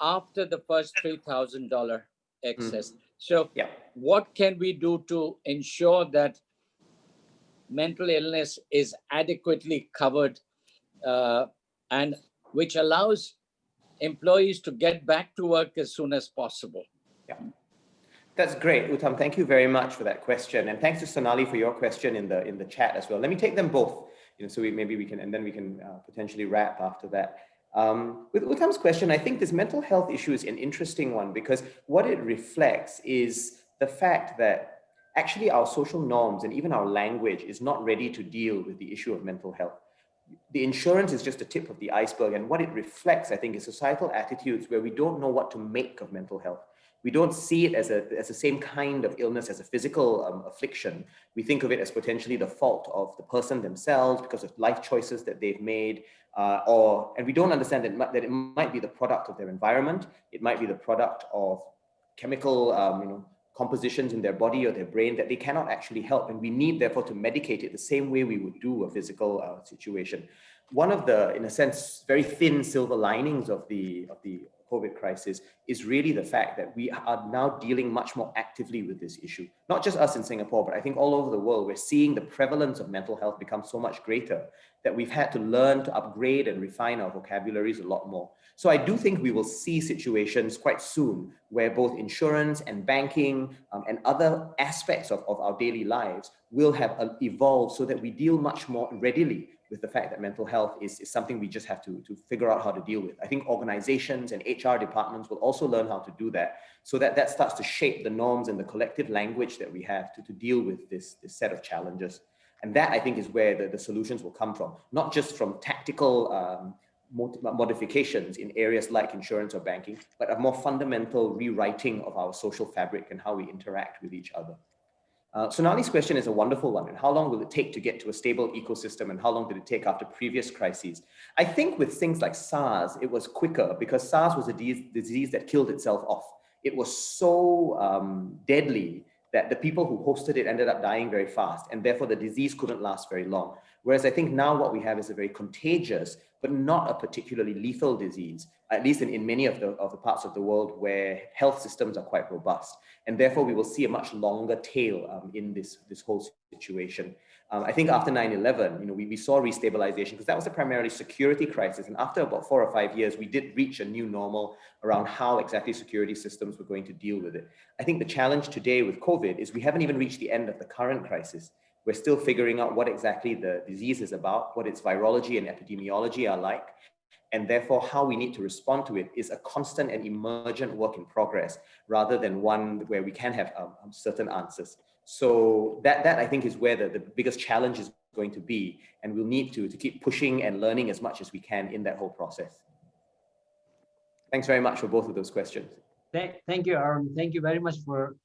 after the first $3,000 excess. So what can we do to ensure that mental illness is adequately covered and which allows employees to get back to work as soon as possible? Yeah, that's great, Uttam. Thank you very much for that question, and thanks to Sonali for your question in the chat as well. Let me take them both, so maybe we can, and then we can potentially wrap after that. With Uttam's question, I think this mental health issue is an interesting one, because what it reflects is the fact that actually our social norms and even our language is not ready to deal with the issue of mental health. The insurance is just the tip of the iceberg, and what it reflects, I think, is societal attitudes where we don't know what to make of mental health. We don't see it as the same kind of illness as a physical affliction. We think of it as potentially the fault of the person themselves because of life choices that they've made, and we don't understand that it might be the product of their environment. It might be the product of chemical, compositions in their body or their brain that they cannot actually help, and we need therefore to medicate it the same way we would do a physical situation. One of the, in a sense, very thin silver linings of the COVID crisis is really the fact that we are now dealing much more actively with this issue. Not just us in Singapore, but I think all over the world, we're seeing the prevalence of mental health become so much greater that we've had to learn to upgrade and refine our vocabularies a lot more. So I do think we will see situations quite soon where both insurance and banking and other aspects of our daily lives will have evolved so that we deal much more readily with the fact that mental health is something we just have to figure out how to deal with. I think organizations and HR departments will also learn how to do that, so that starts to shape the norms and the collective language that we have to deal with this set of challenges. And that, I think, is where the solutions will come from, not just from tactical modifications in areas like insurance or banking, but a more fundamental rewriting of our social fabric and how we interact with each other. Sonali's question is a wonderful one. And how long will it take to get to a stable ecosystem, and how long did it take after previous crises? I think with things like SARS, it was quicker because SARS was a disease that killed itself off. It was so deadly that the people who hosted it ended up dying very fast, and therefore the disease couldn't last very long. Whereas I think now what we have is a very contagious, but not a particularly lethal disease, at least in many of the parts of the world where health systems are quite robust. And therefore we will see a much longer tail in this whole situation. I think after 9/11, we saw restabilization because that was a primarily security crisis. And after about 4 or 5 years, we did reach a new normal around how exactly security systems were going to deal with it. I think the challenge today with COVID is we haven't even reached the end of the current crisis. We're still figuring out what exactly the disease is about, what its virology and epidemiology are like, and therefore how we need to respond to it is a constant and emergent work in progress, rather than one where we can have certain answers. So that I think is where the biggest challenge is going to be, and we'll need to keep pushing and learning as much as we can in that whole process. Thanks very much for both of those questions. Thank you, Aaron. Thank you very much for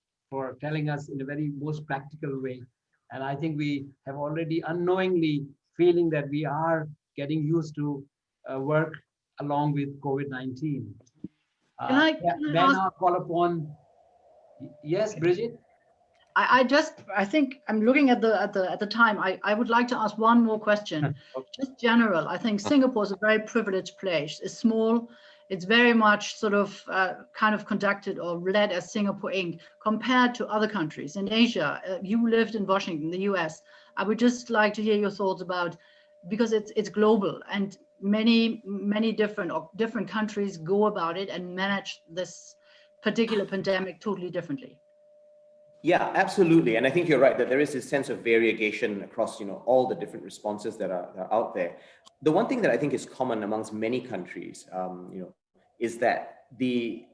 telling us in a very most practical way. And I think we have already unknowingly feeling that we are getting used to work along with COVID-19. Then I'll call upon, yes, Bridget? I think I'm looking at the time. I would like to ask one more question. Just general, I think Singapore is a very privileged place. It's small. It's very much sort of kind of conducted or led as Singapore Inc. compared to other countries in Asia. You lived in Washington, the US. I would just like to hear your thoughts about, because it's global and many different countries go about it and manage this particular pandemic totally differently. Yeah, absolutely. And I think you're right that there is this sense of variegation across, all the different responses that are out there. The one thing that I think is common amongst many countries, is that the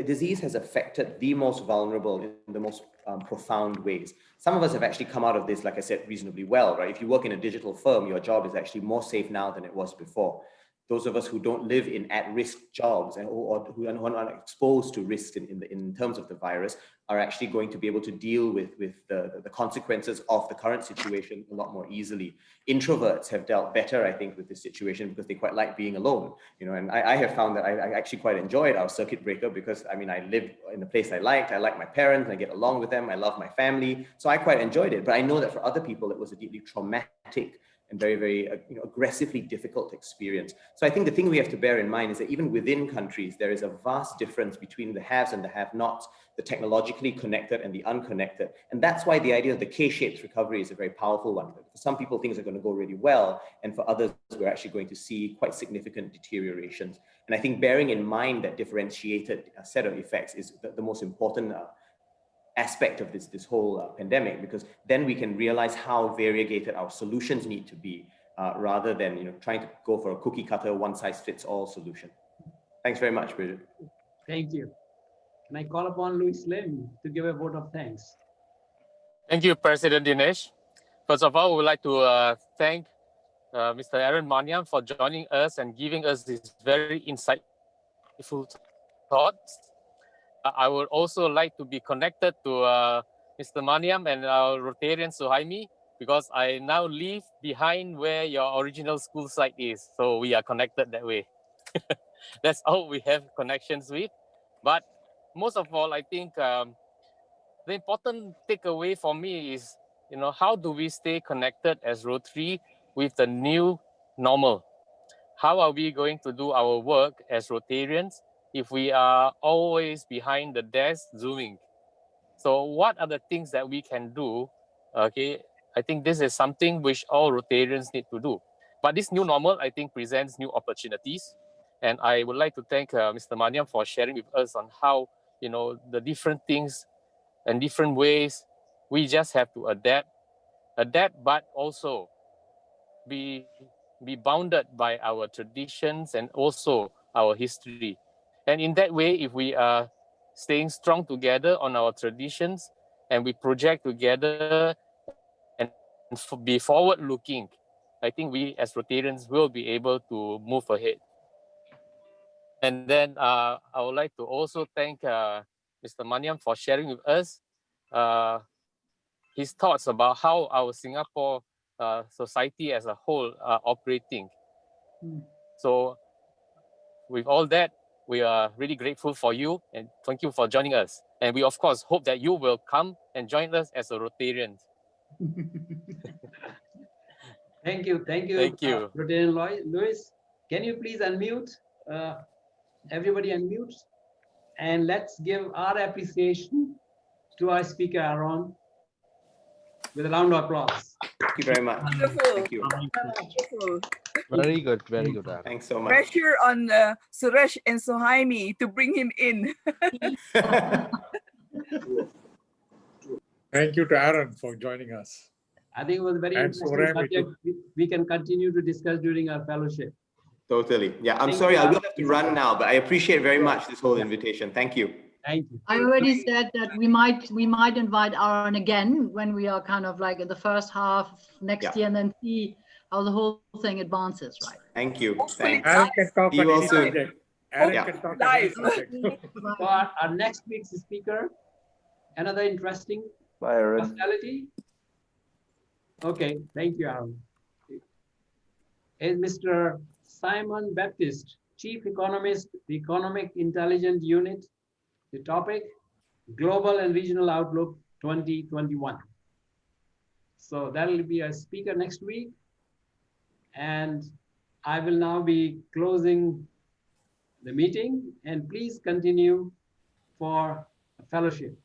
disease has affected the most vulnerable in the most profound ways. Some of us have actually come out of this, like I said, reasonably well, right? If you work in a digital firm, your job is actually more safe now than it was before. Those of us who don't live in at-risk jobs or who are not exposed to risk in terms of the virus are actually going to be able to deal with the consequences of the current situation a lot more easily. Introverts have dealt better, I think, with this situation because they quite like being alone. And I have found that I actually quite enjoyed our circuit breaker because, I live in a place I like my parents, I get along with them, I love my family. So I quite enjoyed it. But I know that for other people, it was a deeply traumatic and very, very aggressively difficult experience. So I think the thing we have to bear in mind is that even within countries, there is a vast difference between the haves and the have-nots, the technologically connected and the unconnected. And that's why the idea of the K-shaped recovery is a very powerful one. For some people, things are going to go really well. And for others, we're actually going to see quite significant deteriorations. And I think bearing in mind that differentiated set of effects is the most important aspect of this whole pandemic, because then we can realize how variegated our solutions need to be, rather than trying to go for a cookie cutter, one size fits all solution. Thanks very much, Bridget. Thank you. Can I call upon Louis Lim to give a vote of thanks? Thank you, President Dinesh. First of all, we would like to thank Mr. Aaron Maniam for joining us and giving us these very insightful thoughts. I would also like to be connected to Mr. Maniam and our Rotarian Suhaimi, because I now live behind where your original school site is. So we are connected that way. That's all we have connections with. But most of all, I think the important takeaway for me is, how do we stay connected as Rotary with the new normal? How are we going to do our work as Rotarians if we are always behind the desk Zooming? So what are the things that we can do? Okay, I think this is something which all Rotarians need to do. But this new normal, I think, presents new opportunities. And I would like to thank Mr. Maniam for sharing with us on how, the different things and different ways we just have to adapt, but also be bounded by our traditions and also our history. And in that way, if we are staying strong together on our traditions and we project together and be forward looking, I think we as Rotarians will be able to move ahead. And then I would like to also thank Mr. Maniam for sharing with us his thoughts about how our Singapore society as a whole are operating. So with all that, we are really grateful for you and thank you for joining us. And we, of course, hope that you will come and join us as a Rotarian. Thank you. Thank you. Rotarian Louis, can you please unmute? Everybody unmute. And let's give our appreciation to our speaker, Aaron, with a round of applause. Thank you very much. Wonderful. Thank you. Wonderful. Very good, very good. Aaron. Thanks so much. Pressure on Suresh and Suhaimi to bring him in. Thank you to Aaron for joining us. I think it was a very And interesting Suhaimi subject we can continue to discuss during our fellowship. Totally. Yeah, I'm Thank sorry, you. I will have to run now, but I appreciate very much this whole invitation. Thank you. Thank you. I already said that we might invite Aaron again when we are kind of like in the first half next year, and then see how the whole thing advances, right? Thank you. Thanks. Aaron can talk See you on all any soon. subject. Aaron Yeah. can talk on any subject. For our next week's speaker, another interesting Bye, Aaron. personality. Okay, thank you, Aaron. Is Mr. Simon Baptist, Chief Economist, the Economic Intelligence Unit. The topic, Global and Regional Outlook 2021. So that will be a speaker next week. And I will now be closing the meeting, and please continue for a fellowship.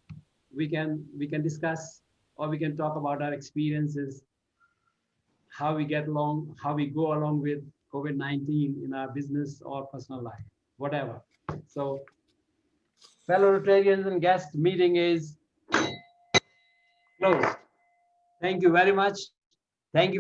We can discuss, or we can talk about our experiences, how we get along, how we go along with COVID-19 in our business or personal life, whatever. So fellow Rotarians and guest, meeting is closed. Thank you very much. Thank you.